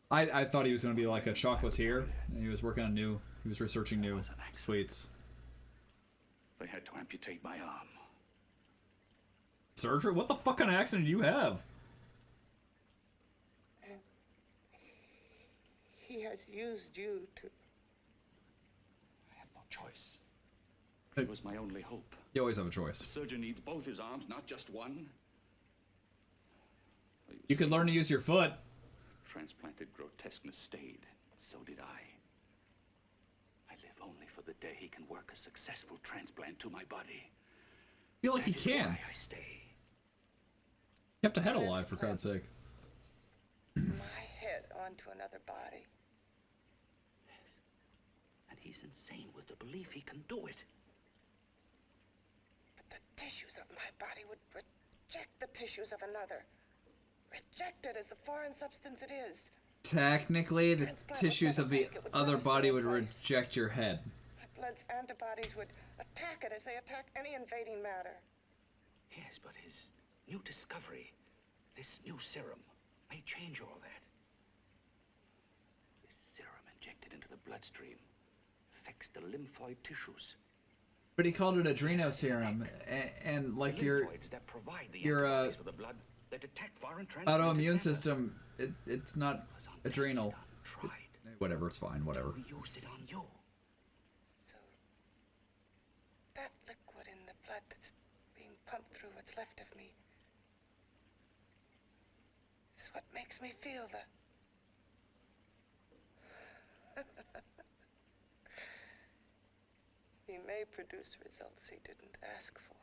I thought he was going to be like a chocolatier, and he was working on he was researching new sweets. They had to amputate my arm. Surgery? What the fuck kind of accident do you have? And he has used you to... I had no choice. It was my only hope. You always have a choice. The surgeon needs both his arms, not just one. You could learn to use your foot. Transplanted grotesqueness stayed. So did I. I live only for the day he can work a successful transplant to my body. I feel like he That is can. why I stay. Kept a head alive, for God's sake. my head onto another body. And he's insane with the belief he can do it. But the tissues of my body would reject the tissues of another. Reject it as the foreign substance it is. Technically, the tissues of the other body would reject your head. My blood's antibodies would attack it as they attack any invading matter. Yes, but his new discovery, this new serum, may change all that. This serum injected into the bloodstream affects the lymphoid tissues. But he called it adreno serum, and like your for the blood that attack foreign autoimmune system, it's not adrenal. Whatever, it's fine. Whatever. We used it on you. So that liquid in the blood that's being pumped through what's left of me is what makes me feel the... He may produce results he didn't ask for.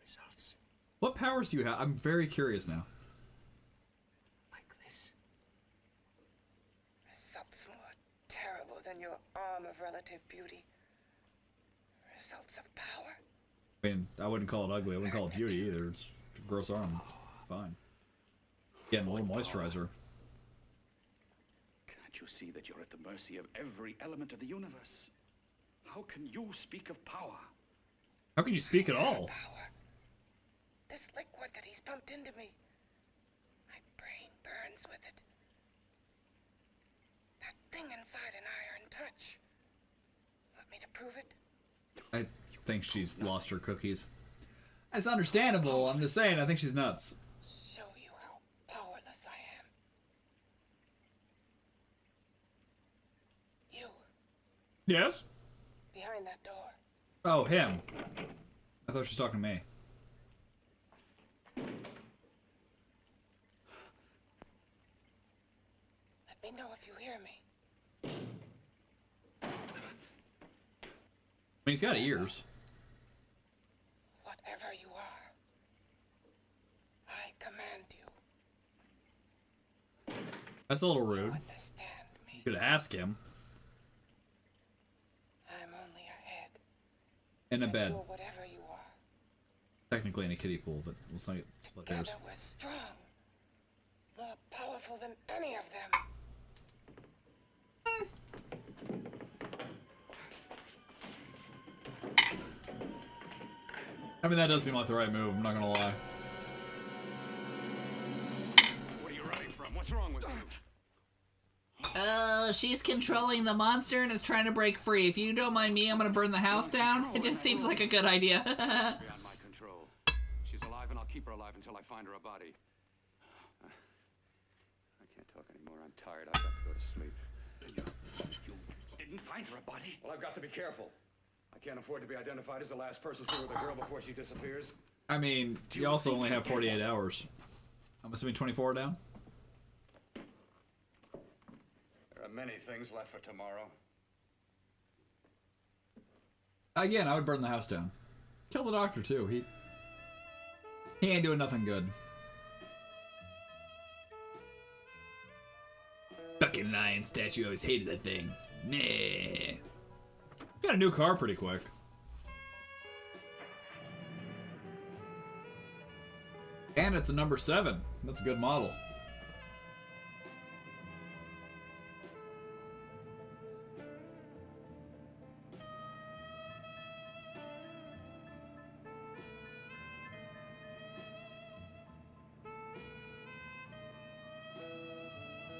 Results? What powers do you have? I'm very curious now. Like this? Results more terrible than your arm of relative beauty. Results of power. I mean, I wouldn't call it ugly. I wouldn't call it beauty either. It's a gross arm. It's fine. Getting a little moisturizer. Can't you see that you're at the mercy of every element of the universe? How can you speak of power? How can you speak at all? Power. This liquid that he's pumped into me. My brain burns with it. That thing inside an iron touch. Want me to prove it? I think she's lost her cookies. That's understandable. I'm just saying, I think she's nuts. Show you how powerless I am. You, Yes? behind that door. Oh, him. I thought she was talking to me. Let me know if you hear me. I mean, he's got ears. Whatever you are, I command you. That's a little rude. Understand me. You could ask him. I'm only a head. In a and bed. You're whatever you are. Technically in a kiddie pool, but let's not get split hairs. Together we're strong. More powerful than any of them. I mean, that does seem like the right move, I'm not gonna lie. What are you running from? What's wrong with you? Oh, she's controlling the monster and is trying to break free. If you don't mind me, I'm gonna burn the house down. It just seems like a good idea. Beyond my control. She's alive, and I'll keep her alive until I find her a body. I can't talk anymore. I'm tired. I've got to go to sleep. You didn't find her a body? Well, I've got to be careful. I can't afford to be identified as the last person seen with a girl before she disappears. I mean, you also only have 48 hours. I'm assuming 24 down? many things left for tomorrow. Again, I would burn the house down. Kill the doctor too. He ain't doing nothing good. Fucking lion statue, I always hated that thing. Nah. Got a new car pretty quick. And it's a number 7. That's a good model.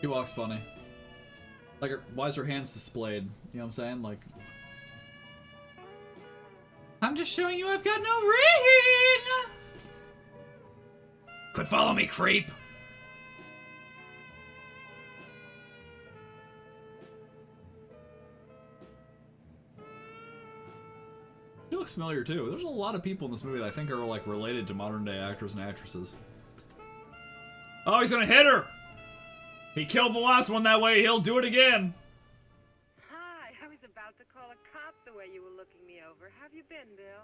She walks funny. Like, why is her hands displayed? You know what I'm saying? Like, I'm just showing you I've got no ring! Quit following me, creep! She looks familiar too. There's a lot of people in this movie that I think are like related to modern day actors and actresses. Oh, he's gonna hit her! He killed the last one that way, he'll do it again! Hi, I was about to call a cop the way you were looking me over. How have you been, Bill?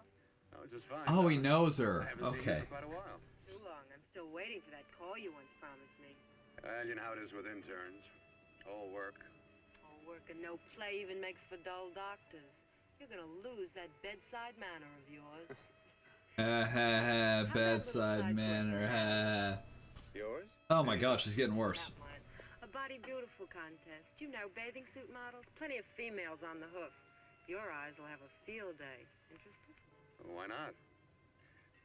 Oh, just fine. Oh, he knows her. I haven't seen Okay. you for quite a while. Too long. I'm still waiting for that call you once promised me. Well, you know how it is with interns. All work. All work and no play even makes for dull doctors. You're gonna lose that bedside manner of yours. Ha ha ha, bedside manner, ha. Yours? Oh my gosh, she's getting worse. A body beautiful contest. You know, bathing suit models. Plenty of females on the hoof. Your eyes will have a field day. Interested? Well, why not?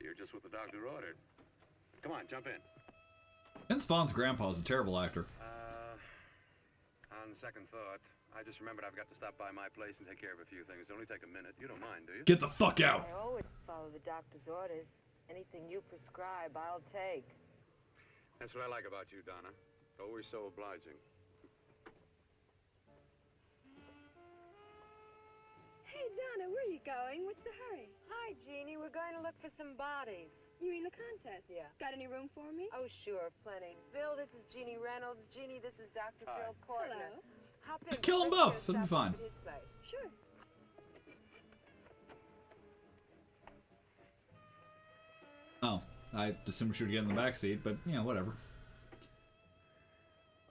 You're just what the doctor ordered. Come on, jump in. Vince Vaughn's grandpa's a terrible actor. On second thought, I just remembered I've got to stop by my place and take care of a few things. It'll only take a minute. You don't mind, do you? Get the fuck out! I always follow the doctor's orders. Anything you prescribe, I'll take. That's what I like about you, Donna. Always so obliging. Hey, Donna, where are you going? What's the hurry? Hi, Jeannie. We're going to look for some bodies. You mean the contest? Yeah. Got any room for me? Oh, sure, plenty. Bill, this is Jeannie Reynolds. Jeannie, this is Dr. Hi. Bill Portner. Hello. Hop in. Just kill them Let's both. go That'd be stop fine. off at his place. Sure. Oh, I assumed she would get in the back seat, but you know, whatever.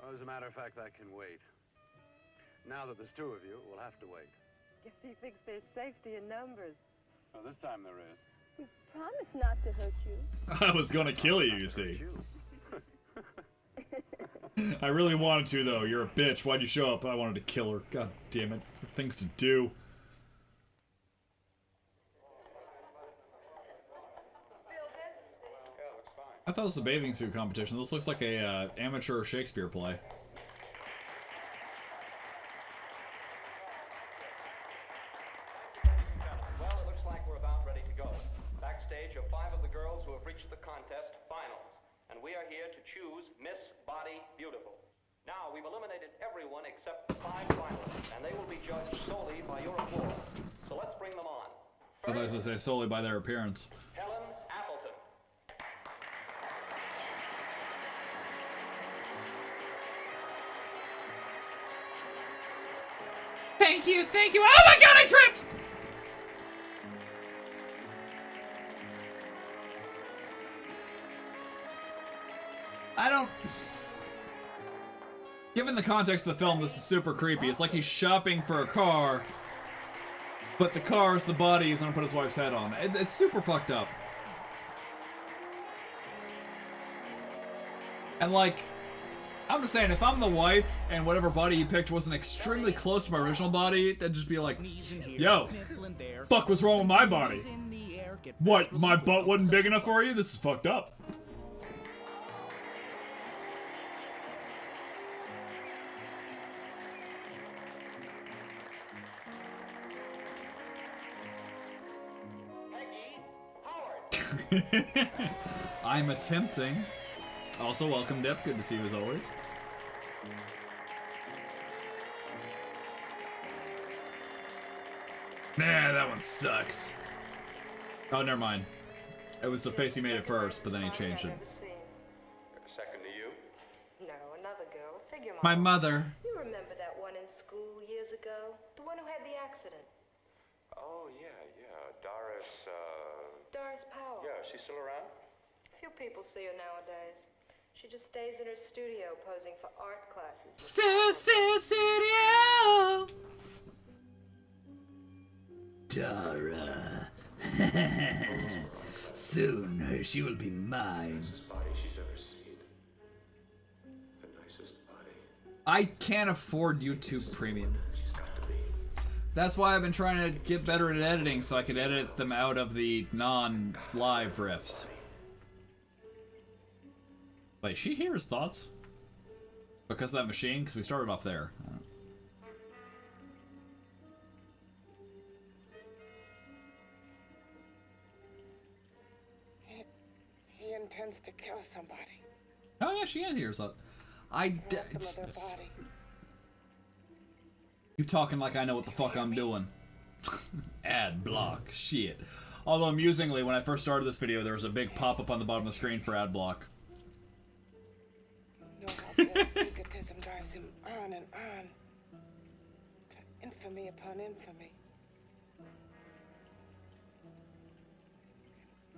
Oh, as a matter of fact, I can wait. Now that there's 2 of you, we'll have to wait. Guess he thinks there's safety in numbers. Well, this time there is. We promised not to hurt you. I was gonna kill you, you see. I really wanted to, though. You're a bitch. Why'd you show up? I wanted to kill her. God damn it. Things to do. I thought it was a bathing suit competition. This looks like a amateur Shakespeare play. Well, it looks like we're about ready to go. Backstage are 5 of the girls who have reached the contest finals. And we are here to choose Miss Body Beautiful. Now, we've eliminated everyone except the 5 finalists, and they will be judged solely by your applause. So let's bring them on. I thought I was gonna say solely by their appearance. Helen Appleton. Thank you, thank you. Oh my god, I tripped! I don't... Given the context of the film, this is super creepy. It's like he's shopping for a car, but the car is the body he's gonna put his wife's head on. It's super fucked up. And like, I'm just saying, if I'm the wife and whatever body he picked wasn't extremely close to my original body, I'd just be like, yo, fuck was wrong with my body? What, my butt wasn't big enough for you? This is fucked up. I'm attempting. Also, welcome, Dip. Good to see you as always. Nah, that one sucks. Oh, never mind. It was the face he made at first, but then he changed it. Second to you. No, another girl. Figure My mother. You remember that one accident. Oh, yeah. Doris, Doris Powell. Yeah, she's still around? Few people see her nowadays. She just stays in her studio posing for art classes. Studio. Dara. Soon she will be mine. Nicest body she's ever seen. The nicest body. I can't afford YouTube Premium. She's got to be. That's why I've been trying to get better at editing so I could edit them out of the non-live riffs. Wait, she hear his thoughts? Because of that machine? Because we started off there. He intends to kill somebody. Oh yeah, she hears that. You talking like I know what the fuck I'm doing. Ad block. Shit. Although amusingly, when I first started this video, there was a big pop-up on the bottom of the screen for ad block. No, egotism drives him on and on. To infamy upon infamy.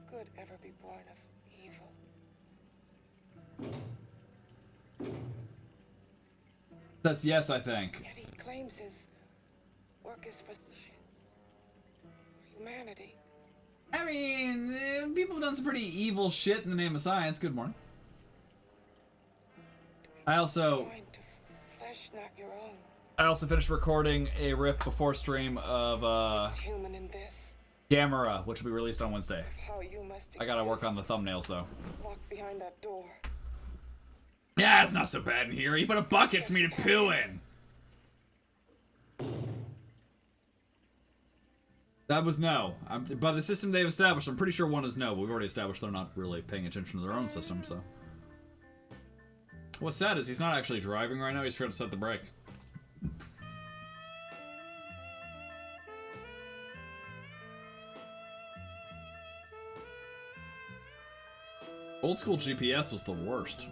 Could ever be born of evil? That's yes, I think. Yet he claims his work is for science, for humanity. I mean, people have done some pretty evil shit in the name of science. Good morning. I also Flesh, not your own. finished recording a riff before stream of Human in this. Gamera, which will be released on Wednesday. How you must I gotta work on the thumbnails though. walk behind that door. Yeah, it's not so bad in here. He put a bucket for me to poo in. That was no. By the system they've established, I'm pretty sure one is no, but we've already established they're not really paying attention to their own system, so. What's sad is he's not actually driving right now, he's forgot to set the brake. Old school GPS was the worst.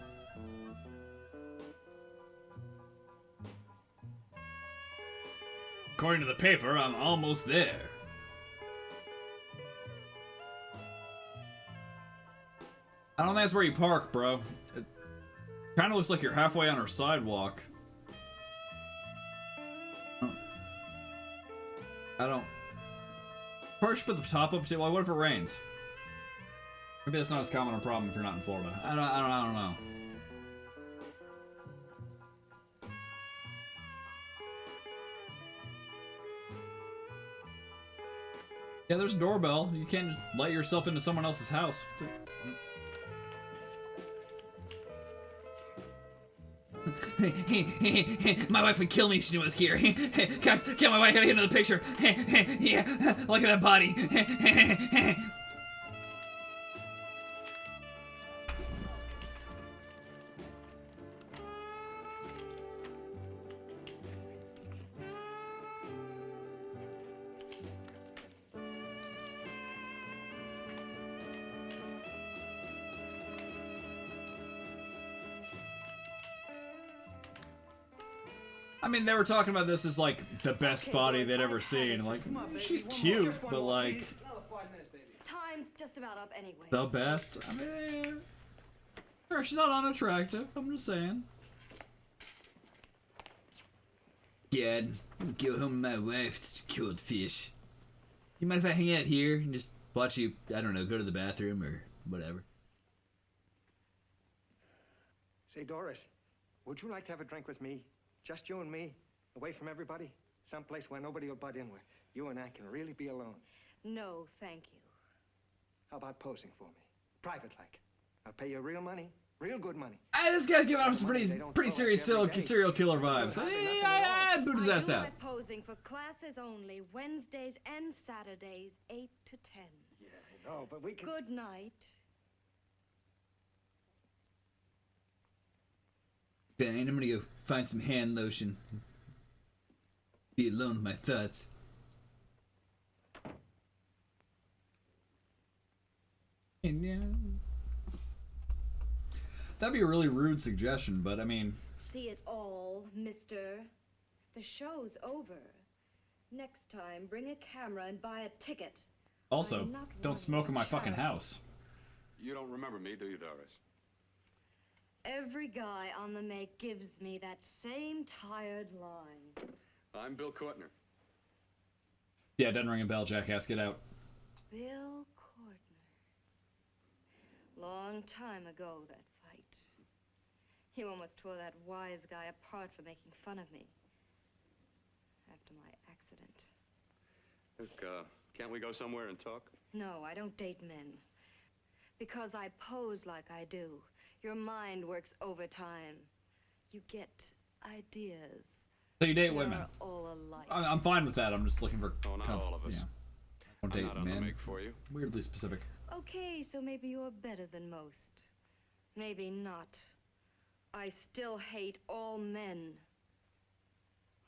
According to the paper, I'm almost there. I don't think that's where you park, bro. It kind of looks like you're halfway on our sidewalk. I don't... Probably should put the top up too. Well, what if it rains? Maybe that's not as common a problem if you're not in Florida. I don't know. Yeah, there's a doorbell. You can't just let yourself into someone else's house. My wife would kill me if she knew I was here. Guys, get my wife out of into the picture. Yeah, look at that body. I mean, they were talking about this as, like, the best body they'd ever seen. Like, she's cute, but, like... Time's just about up anyway. The best? I mean... Sure, she's not unattractive, I'm just saying. God, I'm gonna go home with my wife, it's a cold fish. You mind if I hang out here and just watch you, I don't know, go to the bathroom or whatever? Say, Doris, would you like to have a drink with me? Just you and me, away from everybody? Someplace where nobody will butt in, where you and I can really be alone. No, thank you. How about posing for me? Private like. I'll pay you real money, real good money. Hey, this guy's giving off some pretty serious serial killer vibes. I'd boot his ass out. Posing for classes only, Wednesdays and Saturdays, 8 to 10. Yeah, I know, but we can... Good night. Fine, I'm gonna go find some hand lotion. Be alone with my thoughts. And yeah. That'd be a really rude suggestion, but I mean... See it all, mister. The show's over. Next time, bring a camera and buy a ticket. Also, don't smoke in my fucking house. You don't remember me, do you, Doris? Every guy on the make gives me that same tired line. I'm Bill Courtner. Yeah, doesn't ring a bell, jackass. Get out. Bill Courtner. Long time ago, that fight. You almost tore that wise guy apart for making fun of me. After my accident. Look, can't we go somewhere and talk? No, I don't date men. Because I pose like I do. Your mind works overtime. You get ideas. So you date women? They're all alike. I'm fine with that. I'm just looking for. Oh, not all of us. Yeah. I don't date not on the men. make for you. Weirdly specific. Okay, so maybe you're better than most. Maybe not. I still hate all men.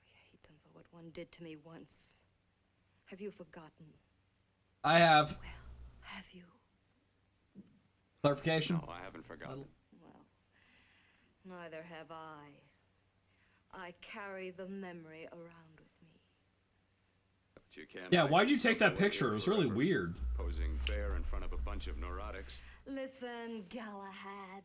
I hate them for what one did to me once. Have you forgotten? I have. Well, have you? Clarification? No, I haven't forgotten. Well, neither have I. I carry the memory around with me. But you can't. Yeah, why'd you take that picture? It was really weird. Posing fair in front of a bunch of neurotics. Listen, Galahad.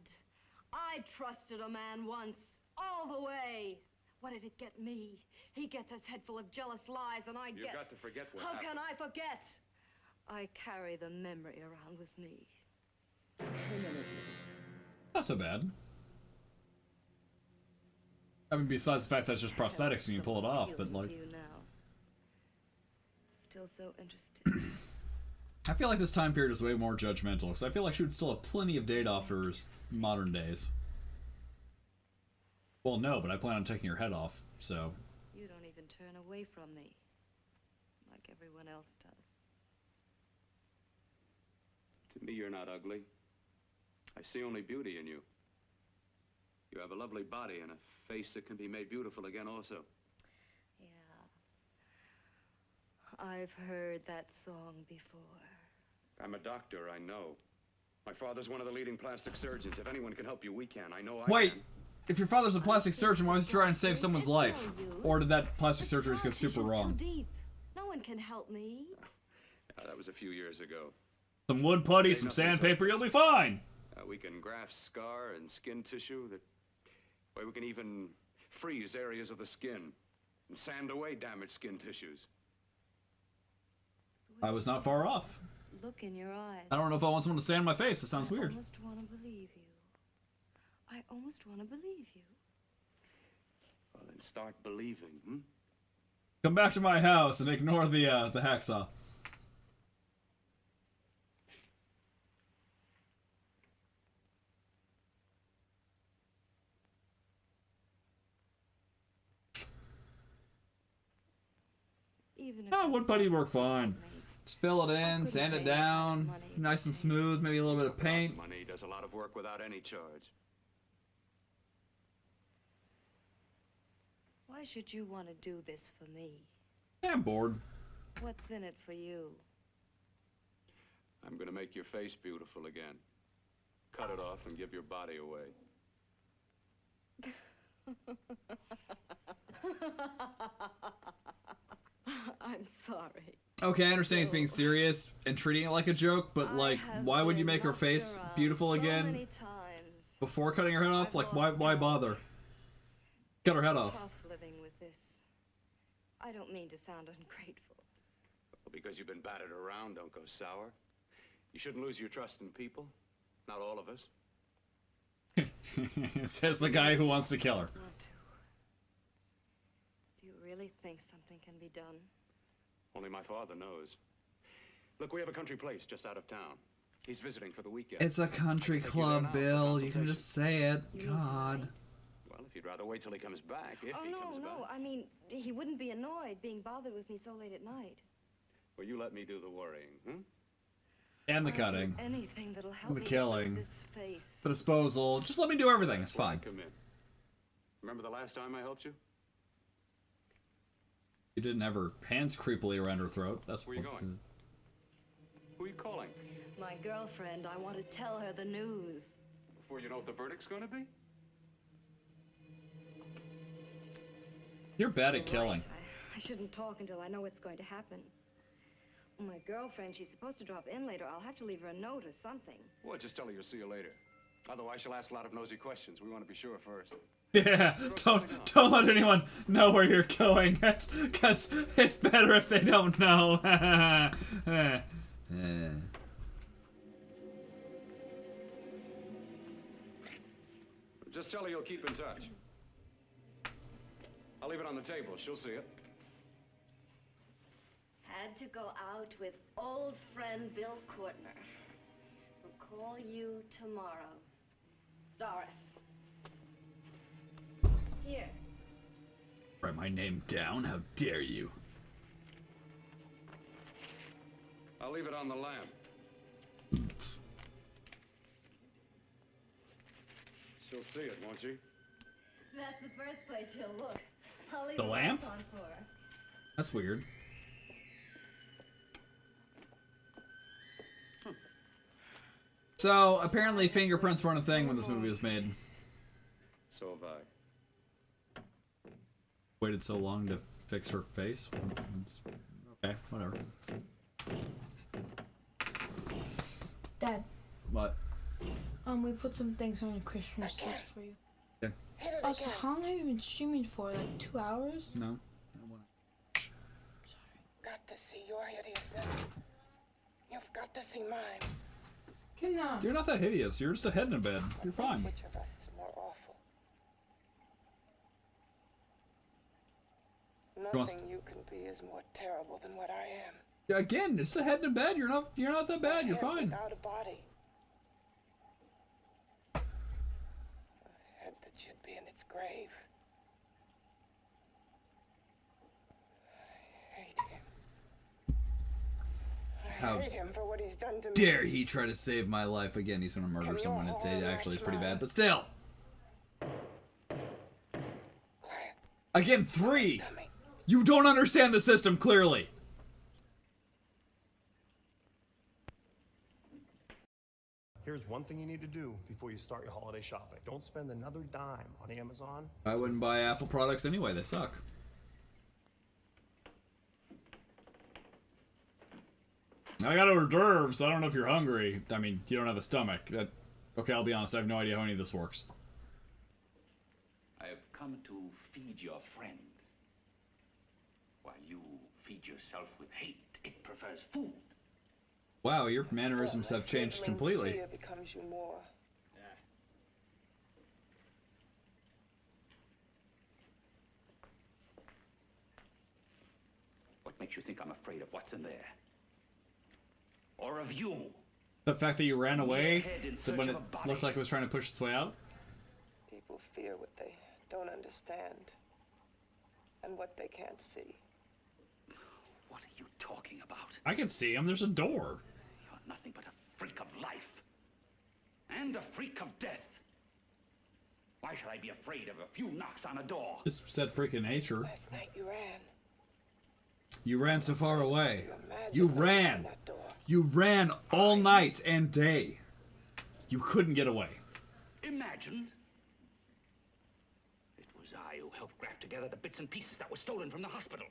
I trusted a man once, all the way. What did it get me? He gets his head full of jealous lies, and I get... You've got to forget what How happened. can I forget? I carry the memory around with me. Not so bad. I mean, besides the fact that it's just prosthetics and you pull it off, but like... You now. Still so interested. I feel like this time period is way more judgmental, because I feel like she would still have plenty of date offers modern days. Well, no, but I plan on taking her head off, so... You don't even turn away from me, like everyone else does. To me, you're not ugly. I see only beauty in you. You have a lovely body and a face that can be made beautiful again also. Yeah. I've heard that song before. I'm a doctor, I know. My father's one of the leading plastic surgeons. If anyone can help you, we can. I know I Wait! can. If your father's a plastic surgeon, why was he trying to save someone's life? Or did that plastic surgery just go super wrong? Too deep. No one can help me. That was a few years ago. Some wood putty, some sandpaper, you'll be fine! We can graft scar and skin tissue. Well, we can even freeze areas of the skin and sand away damaged skin tissues. I was not far off. Look in your eyes. I don't know if I want someone to sand my face. It sounds weird. I almost want to believe you. I almost want to believe you. Well, then start believing, hmm? Come back to my house and ignore the hacksaw. Wood putty work fine. Just fill it in, sand it down, nice and smooth, maybe a little bit of paint. Money does a lot of work without any charge. Why should you want to do this for me? Yeah, I'm bored. What's in it for you? I'm gonna make your face beautiful again. Cut it off and give your body away. I'm sorry. Okay, I understand he's being serious and treating it like a joke, but like, why would you make her face beautiful again before cutting her head off? Like, why bother? Cut her head off. Tough living with this. I don't mean to sound ungrateful. Well, because you've been battered around, don't go sour. You shouldn't lose your trust in people. Not all of us. Says the guy who wants to kill her. Do you really think something can be done? Only my father knows. Look, we have a country place just out of town. He's visiting for the weekend. It's a country club, Bill. You can just say it. God. Well, if you'd rather wait till he comes back, if he comes back. I mean, he wouldn't be annoyed being bothered with me so late at night. Well, you let me do the worrying, hmm? And the cutting. Anything that'll help The me killing. this face. The disposal. Just let me do everything. It's fine. Come in. Remember the last time I helped you? You didn't have her hands creepily around her throat. That's where you going. Who are you calling? My girlfriend. I want to tell her the news. Before you know what the verdict's going to be? You're bad at killing. I I shouldn't talk until I know what's going to happen. My girlfriend, she's supposed to drop in later. I'll have to leave her a note or something. Well, just tell her you'll see you later. Otherwise, she'll ask a lot of nosy questions. We want to be sure first. Yeah, don't let anyone know where you're going. That's because it's better if they don't know. Just tell her you'll keep in touch. I'll leave it on the table. She'll see it. Had to go out with old friend Bill Courtner. We'll call you tomorrow. Doris. Here. Write my name down? How dare you? I'll leave it on the lamp. She'll see it, won't she? That's the first place she'll look. I'll leave The lamp? on for her. That's weird. So, apparently fingerprints weren't a thing when this movie was made. So have I. Waited so long to fix her face. Okay, whatever. Dad. What? We put some things on your Christmas list for you. Yeah. Also, how long have you been streaming for? Like 2 hours? No. Got to see your hideousness. You've got to see mine. You're not that hideous. You're just a head in a bed. You're fine. Which of us is more awful? Nothing you can be is more terrible than what I am. Again, just a head in a bed. You're not that bad. You're fine. Without a body. A head that should be in its grave. I hate him. How I hate him for what he's done to me. dare he try to save my life again? He's gonna murder someone. It actually is pretty bad, but still. Again, 3. You don't understand the system clearly. Here's one thing you need to do before you start your holiday shopping. Don't spend another dime on Amazon. I wouldn't buy Apple products anyway. They suck. I got hors d'oeuvres. I don't know if you're hungry. I mean, you don't have a stomach. Okay, I'll be honest. I have no idea how any of this works. I have come to feed your friend. While you feed yourself with hate, it prefers food. Wow, your mannerisms have changed completely. Fear becomes you more. What makes you think I'm afraid of what's in there? Or of you? The fact that you ran away when it looked like it was trying to push its way out? People fear what they don't understand. And what they can't see. What are you talking about? I can see him. There's a door. You're nothing but a freak of life. And a freak of death. Why should I be afraid of a few knocks on a door? Just said freaking nature. Last night you ran. You ran so far away. You ran. You ran all night and day. You couldn't get away. Imagined? It was I who helped graft together the bits and pieces that were stolen from the hospital.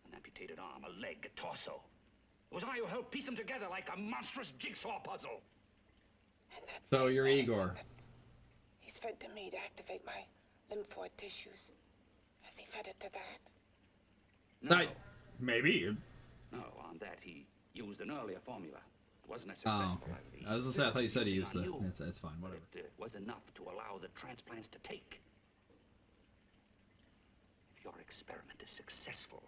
An amputated arm, a leg, a torso. It was I who helped piece them together like a monstrous jigsaw puzzle. So you're Igor. He's fed to me to activate my lymphoid tissues. Has he fed it to that? No. Maybe. No, on that he used an earlier formula. It wasn't as Oh, successful okay. as I was gonna say, I thought you said he used the... you. It's fine, whatever. It was enough to allow the transplants to take. If your experiment is successful,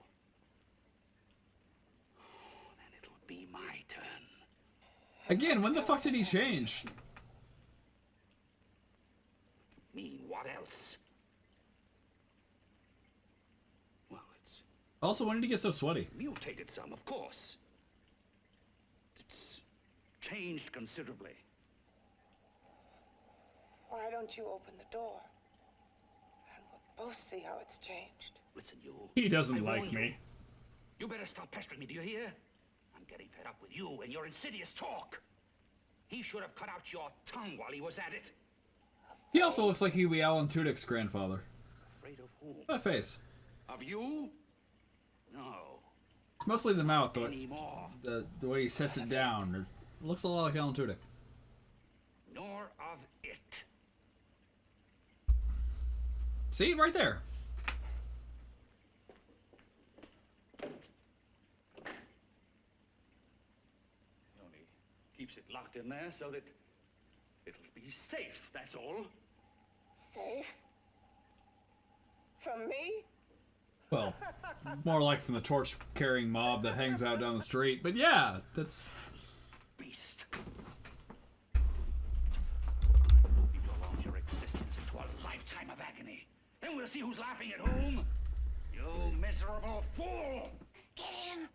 then it'll be my turn. Again, when the fuck did he change? Mean what else? Also, when did he get so sweaty? Mutated some, of course. It's changed considerably. Why don't you open the door? And we'll both see how it's changed. Listen, you. He doesn't I like warn me. You better stop pestering me, do you hear? I'm getting fed up with you and your insidious talk. He should have cut out your tongue while he was at it. He also looks like he'd be Alan Tudyk's grandfather. Afraid of whom? That face. Of you? No. It's mostly the mouth, Anymore. the way he sets it down. It looks a lot like Alan Tudyk. Nor of it. See, right there. He only keeps it locked in there so that it'll be safe, that's all. Safe? From me? Well, more like from the torch-carrying mob that hangs out down the street. But yeah, that's... Beast. You prolong your existence into a lifetime of agony. Then we'll see who's laughing at whom. You miserable fool! Get him!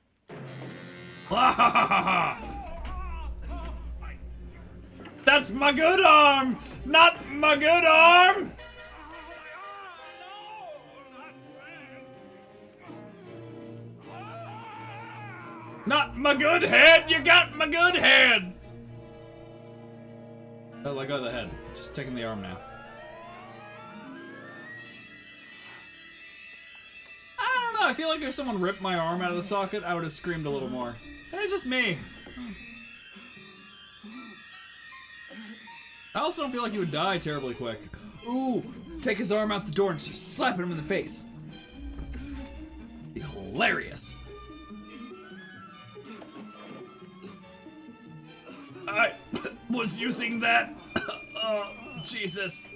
That's my good arm! Not my good arm! Not my good head! You got my good head! Oh, let go of the head. Just taking the arm now. I don't know, I feel like if someone ripped my arm out of the socket, I would have screamed a little more. It's just me. I also don't feel like he would die terribly quick. Ooh, take his arm out the door and just slap him in the face. Be hilarious. I was using that. Oh, Jesus.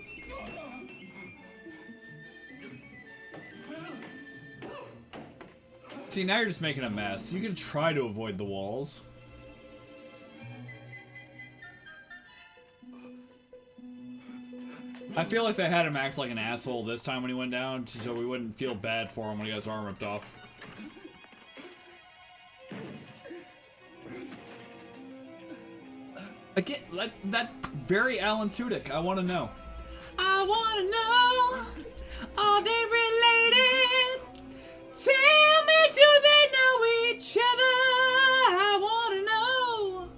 See, now you're just making a mess. You can try to avoid the walls. I feel like they had him act like an asshole this time when he went down, so we wouldn't feel bad for him when he got his arm ripped off. Again, that very Alan Tudyk. I want to know. I want to know, are they related? Tell me, do they know each other? I want to know,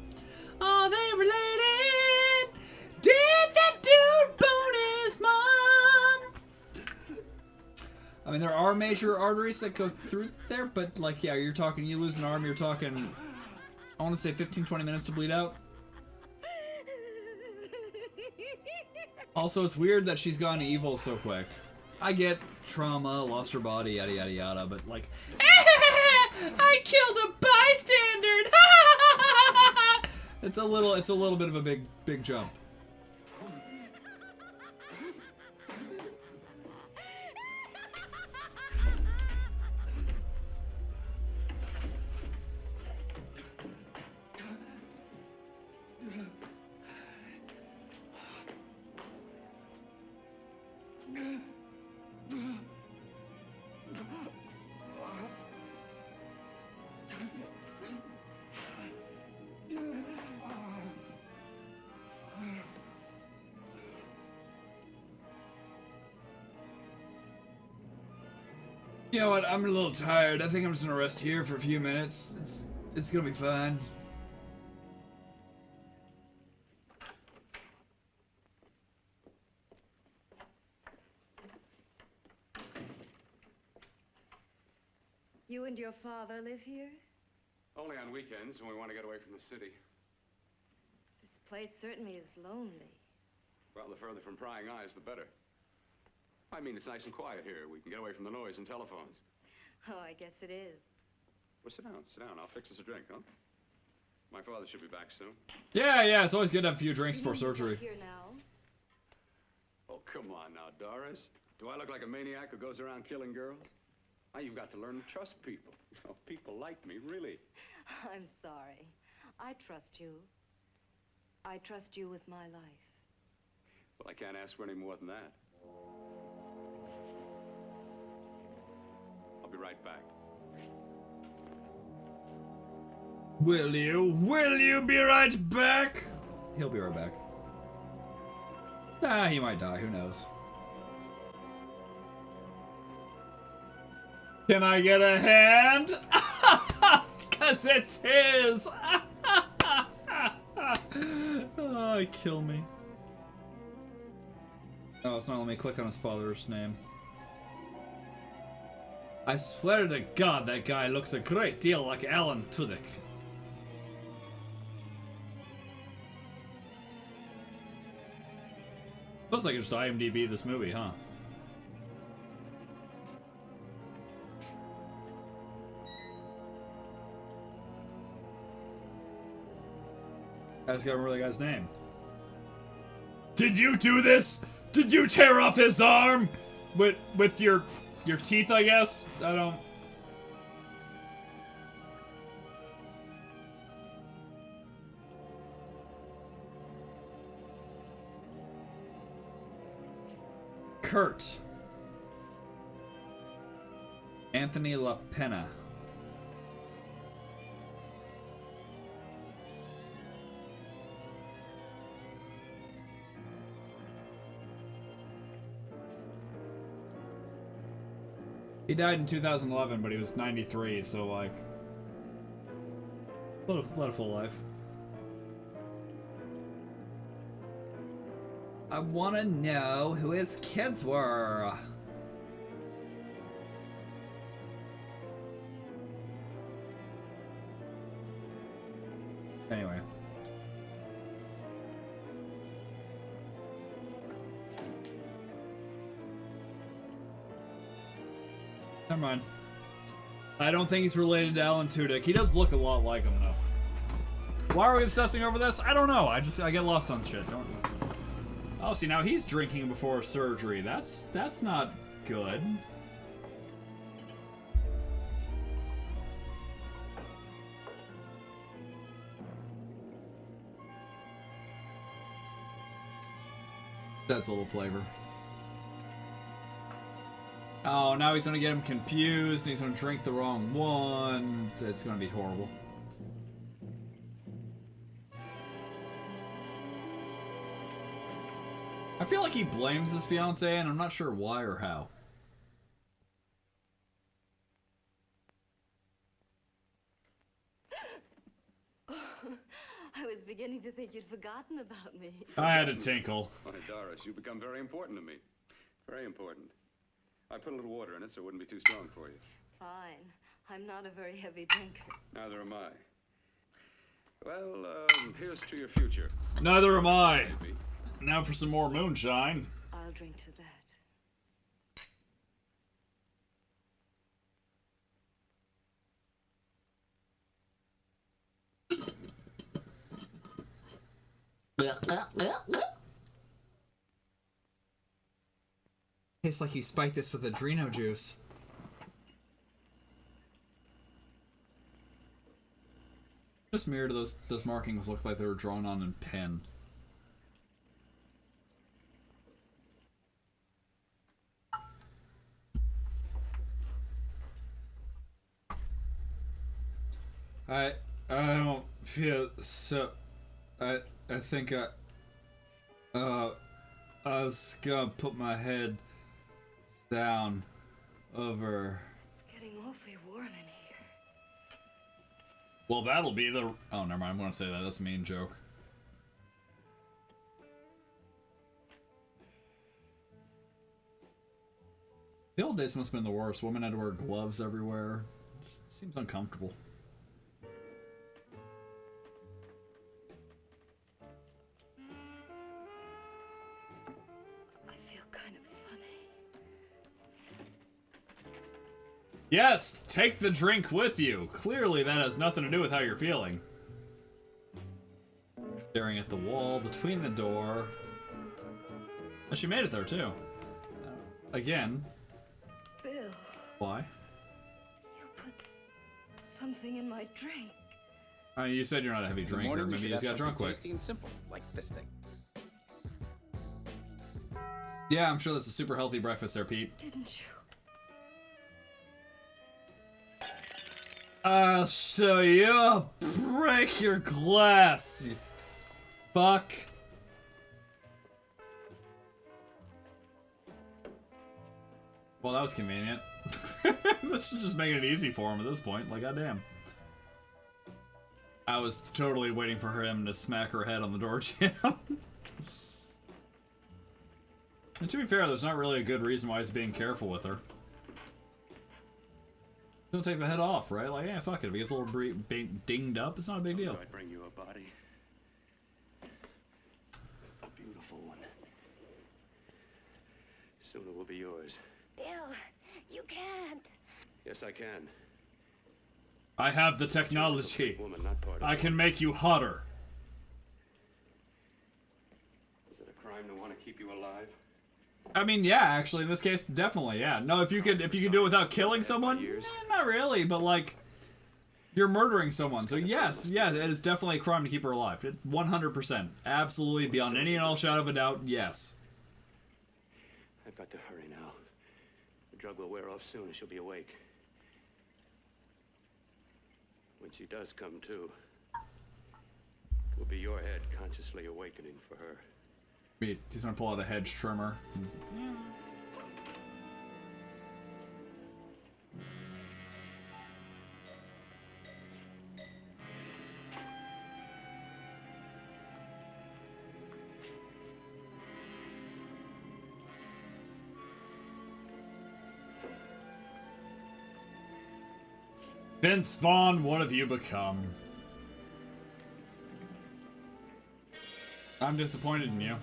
are they related? Did that dude bone his mom? I mean, there are major arteries that go through there, but like, yeah, you're talking, you lose an arm, you're talking, I want to say 15-20 minutes to bleed out. Also, it's weird that she's gone evil so quick. I get trauma, lost her body, yada yada yada, but like, I killed a bystander. It's a little bit of a big jump. You know what? I'm a little tired. I think I'm just gonna rest here for a few minutes. It's gonna be fine. You and your father live here? Only on weekends when we want to get away from the city. This place certainly is lonely. Well, the further from prying eyes, the better. I mean, it's nice and quiet here. We can get away from the noise and telephones. Oh, I guess it is. Well, sit down, sit down. I'll fix us a drink, huh? My father should be back soon. Yeah, it's always good to have a few drinks before surgery. Here now. Oh, come on now, Doris. Do I look like a maniac who goes around killing girls? Now you've got to learn to trust people. You know, people like me, really. I'm sorry. I trust you. I trust you with my life. Well, I can't ask for any more than that. I'll be right back. Will you? Will you be right back? He'll be right back. Ah, he might die. Who knows? Can I get a hand? 'Cause it's his. Oh, kill me. Oh, it's not letting me click on his father's name. I swear to God, that guy looks a great deal like Alan Tudyk. Looks like it's just IMDb this movie, huh? I just gotta remember the guy's name. Did you do this? Did you tear off his arm? With your teeth, I guess? I don't... Kurt. Anthony LaPena. He died in 2011, but he was 93, so like... Led a full life. I wanna know who his kids were. Anyway. Never mind. I don't think he's related to Alan Tudyk. He does look a lot like him, though. Why are we obsessing over this? I don't know. I get lost on shit. Don't. Oh, see, now he's drinking before surgery. That's not good. That's a little flavor. Oh, now he's gonna get him confused, and he's gonna drink the wrong one. It's gonna be horrible. I feel like he blames his fiancée, and I'm not sure why or how. I was beginning to think you'd forgotten about me. I had a tinkle. Why, Doris, you've become very important to me. Very important. I put a little water in it so it wouldn't be too strong for you. Fine. I'm not a very heavy drinker. Neither am I. Well, here's to your future. Neither am I. Now for some more moonshine. I'll drink to that. Tastes like you spiked this with Adreno juice. Just mirrored those markings looked like they were drawn on in pen. I don't feel so. I think I was gonna put my head down over. It's getting awfully warm in here. Well, that'll be the. Oh, never mind. I'm gonna say that. That's a mean joke. The old days must have been the worst. Women had to wear gloves everywhere. It seems uncomfortable. Yes, take the drink with you. Clearly that has nothing to do with how you're feeling. Staring at the wall between the door. Oh, she made it there too. Again. Bill. Why? You put something in my drink. You said you're not a heavy drinker. Maybe you just got drunk quick. Tasty and simple, like this thing. Yeah, I'm sure that's a super healthy breakfast there, Pete. Didn't you? I'll show you. I'll break your glass, you fuck. Well, that was convenient. This is just making it easy for him at this point. Like, goddamn. I was totally waiting for him to smack her head on the door jam. And to be fair, there's not really a good reason why he's being careful with her. Don't take the head off, right? Like, yeah, fuck it. If it gets a little dinged up, it's not a big deal. I'd bring you a body. A beautiful one. Soon it will be yours. Bill, you can't. Yes, I can. I have the technology. I can make you hotter. Is it a crime to want to keep you alive? I mean, yeah, actually, in this case, definitely, yeah. No, if you could do it without killing someone, not really, but like, you're murdering someone, so yes, yeah, it is definitely a crime to keep her alive. 100%, absolutely, beyond any and all shadow of a doubt, yes. I've got to hurry now. The drug will wear off soon, and she'll be awake. When she does come to, it will be your head consciously awakening for her. He's gonna pull out a hedge trimmer. Vince Vaughn, what have you become? I'm disappointed in you.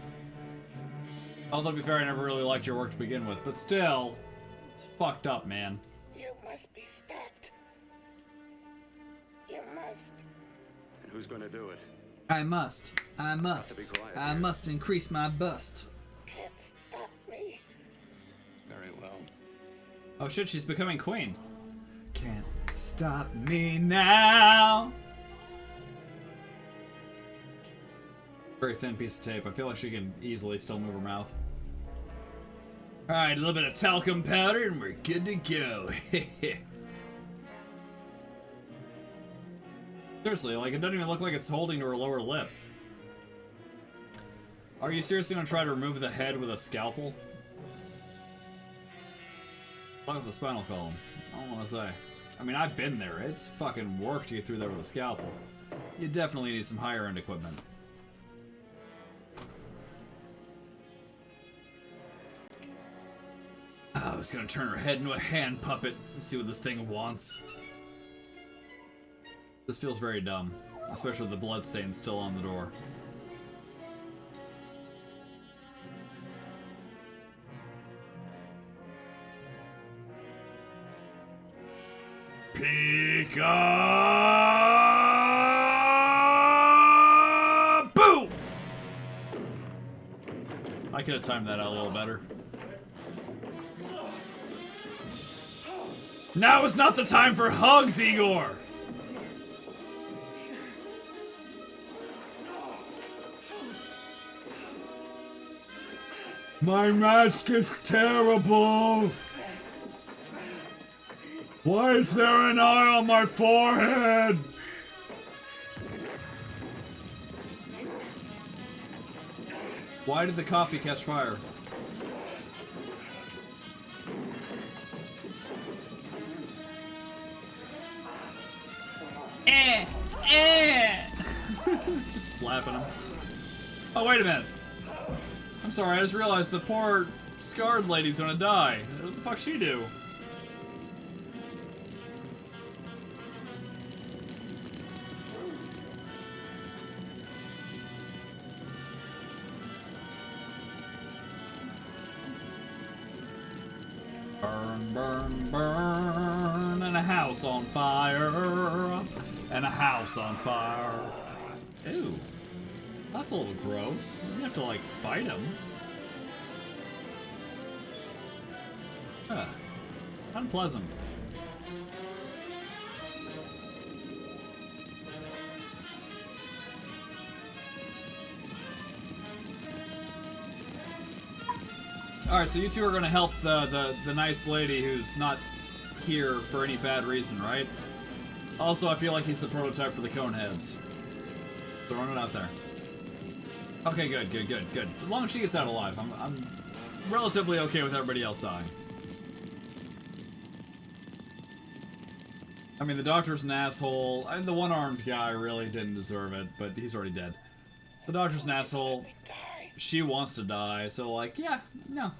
Although, to be fair, I never really liked your work to begin with, but still, it's fucked up, man. You must be stopped. You must. And who's going to do it? I must increase my bust. Can't stop me. Very well. Oh shit, she's becoming queen. Can't stop me now. Very thin piece of tape. I feel like she can easily still move her mouth. Alright, a little bit of talcum powder and we're good to go. Seriously, like, it doesn't even look like it's holding to her lower lip. Are you seriously gonna try to remove the head with a scalpel? Look at the spinal column. I don't wanna say. I mean, I've been there. It's fucking work to get through there with a scalpel. You definitely need some higher end equipment. I was gonna turn her head into a hand puppet and see what this thing wants. This feels very dumb, especially with the bloodstain still on the door. Peek-a-boo! I could have timed that out a little better. Now is not the time for hugs, Igor! My mask is terrible! Why is there an eye on my forehead? Why did the coffee catch fire? Just slapping him. Oh, wait a minute. I'm sorry, I just realized the poor scarred lady's gonna die. What the fuck she do? Burn, burn, burn, and a house on fire, and a house on fire. Ew. That's a little gross. You have to, like, bite him. Huh. Unpleasant. Alright, so you two are gonna help the nice lady who's not here for any bad reason, right? Also, I feel like he's the prototype for the Coneheads. Throwing it out there. Okay, good, good, good, good. As long as she gets out alive, I'm relatively okay with everybody else dying. I mean, the doctor's an asshole, and the one-armed guy really didn't deserve it, but he's already dead. The doctor's an asshole. She wants to die, so like, yeah, no.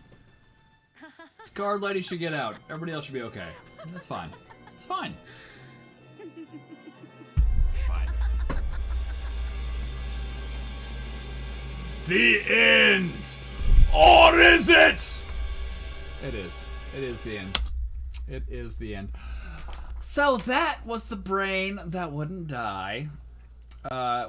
Scarred lady should get out. Everybody else should be okay. That's fine. It's fine. It's fine. The end! Or is it? It is. It is the end. It is the end. So that was the brain that wouldn't die,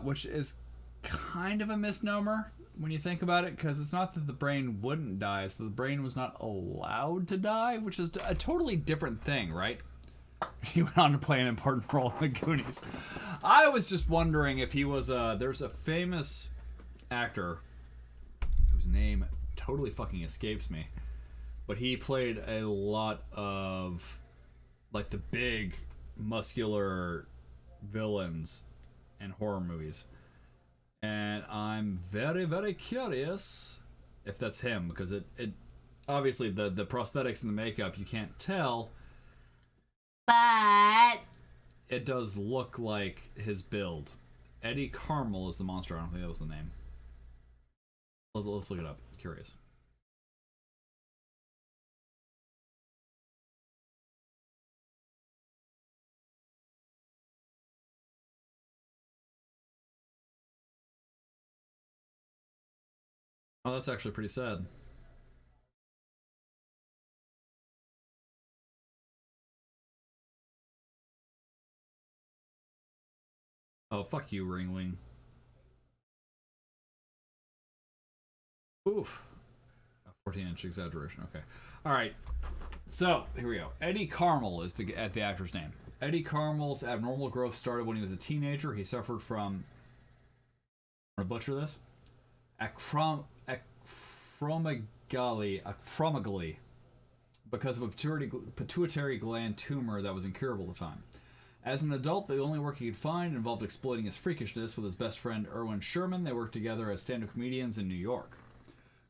which is kind of a misnomer when you think about it, because it's not that the brain wouldn't die, it's that the brain was not allowed to die, which is a totally different thing, right? He went on to play an important role in the Goonies. I was just wondering if he was there's a famous actor whose name totally fucking escapes me, but he played a lot of like the big muscular villains in horror movies, and I'm very, very curious if that's him, because it obviously the prosthetics and the makeup you can't tell, but it does look like his build. Eddie Carmel is the monster. I don't think that was the name. Let's look it up. Curious. Oh, that's actually pretty sad. Oh, fuck you, Ringling. Oof. A 14-inch exaggeration. Okay. All right. So, here we go. Eddie Carmel is the actor's name. Eddie Carmel's abnormal growth started when he was a teenager. He suffered from... I'm going to butcher this. Acromegaly. Because of a pituitary gland tumor that was incurable at the time. As an adult, the only work he could find involved exploiting his freakishness with his best friend Erwin Sherman. They worked together as stand-up comedians in New York.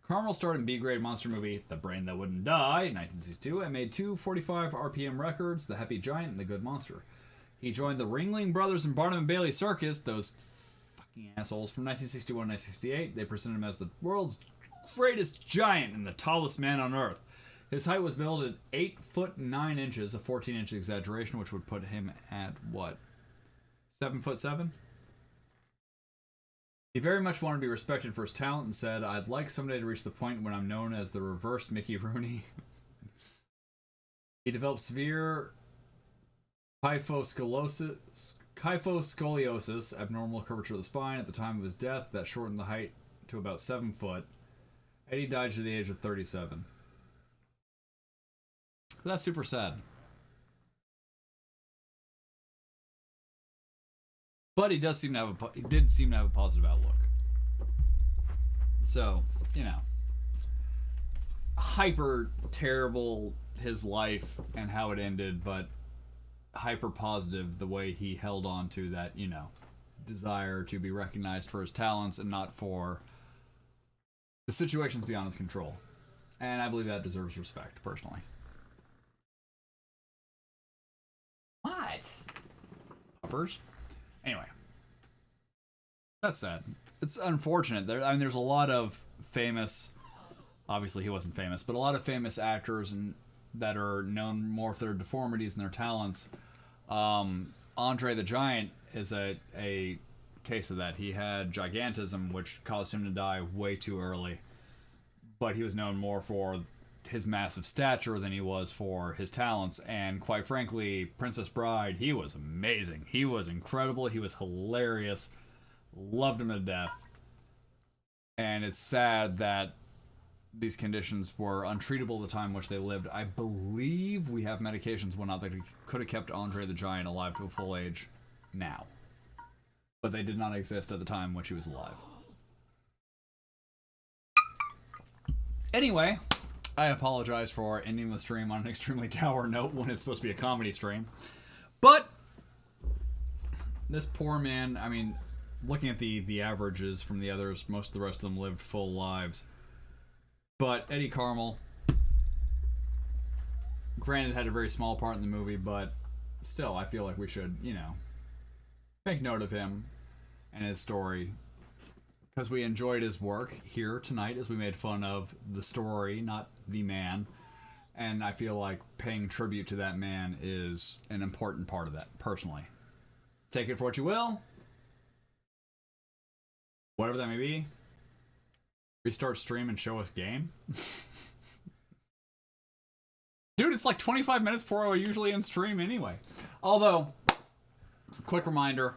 Carmel starred in B-grade monster movie The Brain That Wouldn't Die in 1962 and made two 45 RPM records, The Happy Giant and The Good Monster. He joined the Ringling Brothers and Barnum and Bailey Circus, those fucking assholes, from 1961 to 1968. They presented him as the world's greatest giant and the tallest man on Earth. His height was billed at 8 foot 9 inches, a 14-inch exaggeration, which would put him at, what, 7'7"? He very much wanted to be respected for his talent and said, I'd like someday to reach the point when I'm known as the reversed Mickey Rooney. He developed severe kyphoscoliosis, abnormal curvature of the spine, at the time of his death that shortened the height to about 7 foot. Eddie died at the age of 37. That's super sad. But he did seem to have a positive outlook. So, you know, hyper terrible his life and how it ended, but hyper positive the way he held on to that, you know, desire to be recognized for his talents and not for the situations beyond his control. And I believe that deserves respect, personally. What? Puppers? Anyway. That's sad. It's unfortunate. There's a lot of famous... Obviously, he wasn't famous, but a lot of famous actors that are known more for their deformities and their talents. Andre the Giant is a case of that. He had gigantism, which caused him to die way too early. But he was known more for his massive stature than he was for his talents. And quite frankly, Princess Bride, he was amazing. He was incredible. He was hilarious. Loved him to death. And it's sad that these conditions were untreatable at the time in which they lived. I believe we have medications whatnot that could have kept Andre the Giant alive to a full age now. But they did not exist at the time in which he was alive. Anyway, I apologize for ending the stream on an extremely dour note when it's supposed to be a comedy stream. But this poor man, I mean, looking at the averages from the others, most of the rest of them lived full lives. But Eddie Carmel, granted, had a very small part in the movie, but still, I feel like we should, you know, make note of him and his story, because we enjoyed his work here tonight as we made fun of the story, not the man. And I feel like paying tribute to that man is an important part of that, personally. Take it for what you will. Whatever that may be. Restart stream and show us game. Dude, it's like 25 minutes before I usually end stream anyway. Although, quick reminder,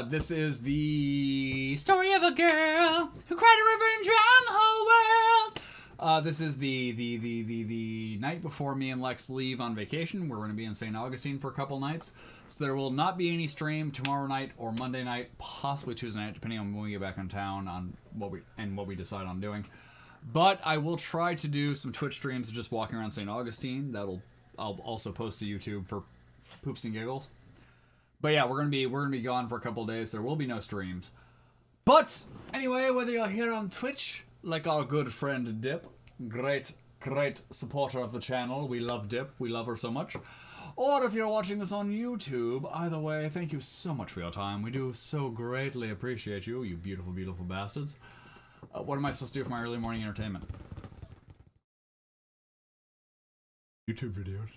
this is the story of a girl who cried a river and drowned the whole world. This is the night before me and Lex leave on vacation. We're going to be in St. Augustine for a couple nights. So there will not be any stream tomorrow night or Monday night, possibly Tuesday night, depending on when we get back in town on what we decide on doing. But I will try to do some Twitch streams of just walking around St. Augustine. I'll also post to YouTube for poops and giggles. But yeah, we're gonna be gone for a couple days. There will be no streams. But anyway, whether you're here on Twitch, like our good friend Dip, great supporter of the channel. We love Dip. We love her so much. Or if you're watching this on YouTube, either way, thank you so much for your time. We do so greatly appreciate you, you beautiful, beautiful bastards. What am I supposed to do for my early morning entertainment? YouTube videos.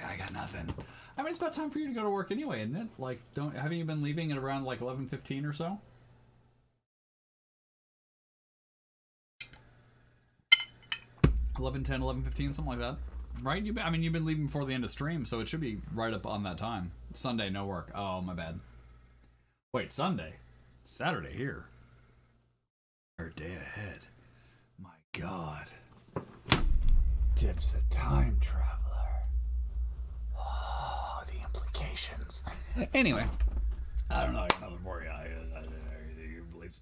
I got nothing. I mean, it's about time for you to go to work anyway, isn't it? Like, haven't you been leaving at around like 11:15 or so? $11:10, $11:15, something like that, right? You've been leaving before the end of stream, so it should be right up on that time. Sunday, no work. Oh, my bad. Wait, Sunday? Saturday here. Or day ahead. My God. Dip's a time traveler. Oh, the implications. Anyway, I don't know. I got nothing for you. Leave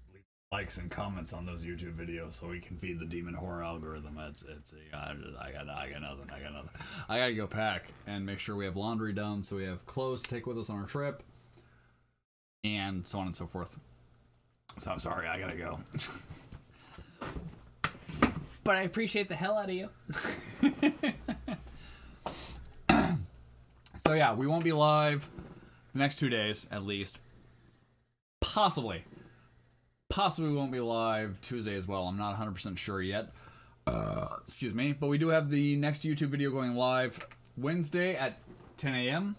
likes and comments on those YouTube videos so we can feed the demon horror algorithm. I got nothing. I gotta go pack and make sure we have laundry done so we have clothes to take with us on our trip. And so on and so forth. So I'm sorry, I gotta go. But I appreciate the hell out of you. So yeah, we won't be live the next 2 days, at least. Possibly we won't be live Tuesday as well. I'm not 100% sure yet. Excuse me. But we do have the next YouTube video going live Wednesday at 10 a.m.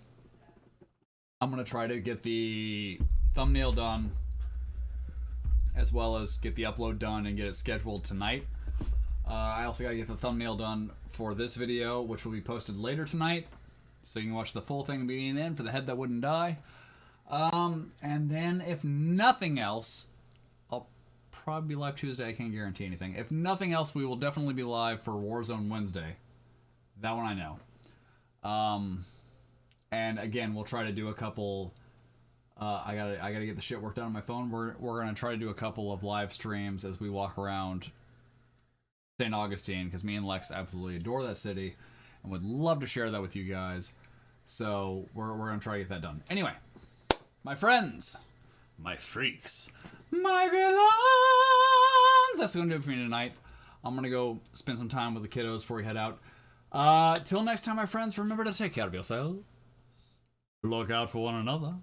I'm going to try to get the thumbnail done as well as get the upload done and get it scheduled tonight. I also got to get the thumbnail done for this video, which will be posted later tonight. So you can watch the full thing beginning and end for the head that wouldn't die. And then if nothing else, I'll probably be live Tuesday. I can't guarantee anything. If nothing else, we will definitely be live for Warzone Wednesday. That one I know. And again, we'll try to do a couple. I gotta get the shit worked out on my phone. We're gonna try to do a couple of live streams as we walk around St. Augustine, because me and Lex absolutely adore that city and would love to share that with you guys. So we're gonna try to get that done. Anyway, my friends, my freaks, my villains. That's gonna do it for me tonight. I'm gonna go spend some time with the kiddos before we head out. Till next time, my friends, remember to take care of yourselves, look out for one another,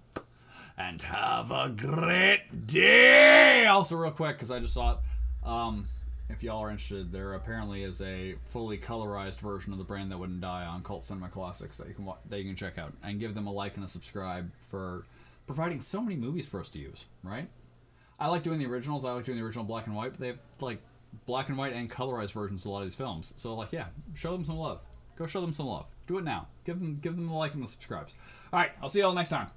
and have a great day. Also, real quick, because I just saw it, if y'all are interested, there apparently is a fully colorized version of The Brand That Wouldn't Die on Cult Cinema Classics that you can check out, and give them a like and a subscribe for providing so many movies for us to use, right? I like doing the originals. I like doing the original black and white, but they have like black and white and colorized versions of a lot of these films. So like, yeah, show them some love. Go show them some love. Do it now. Give them a like and the subscribes. All right, I'll see y'all next time.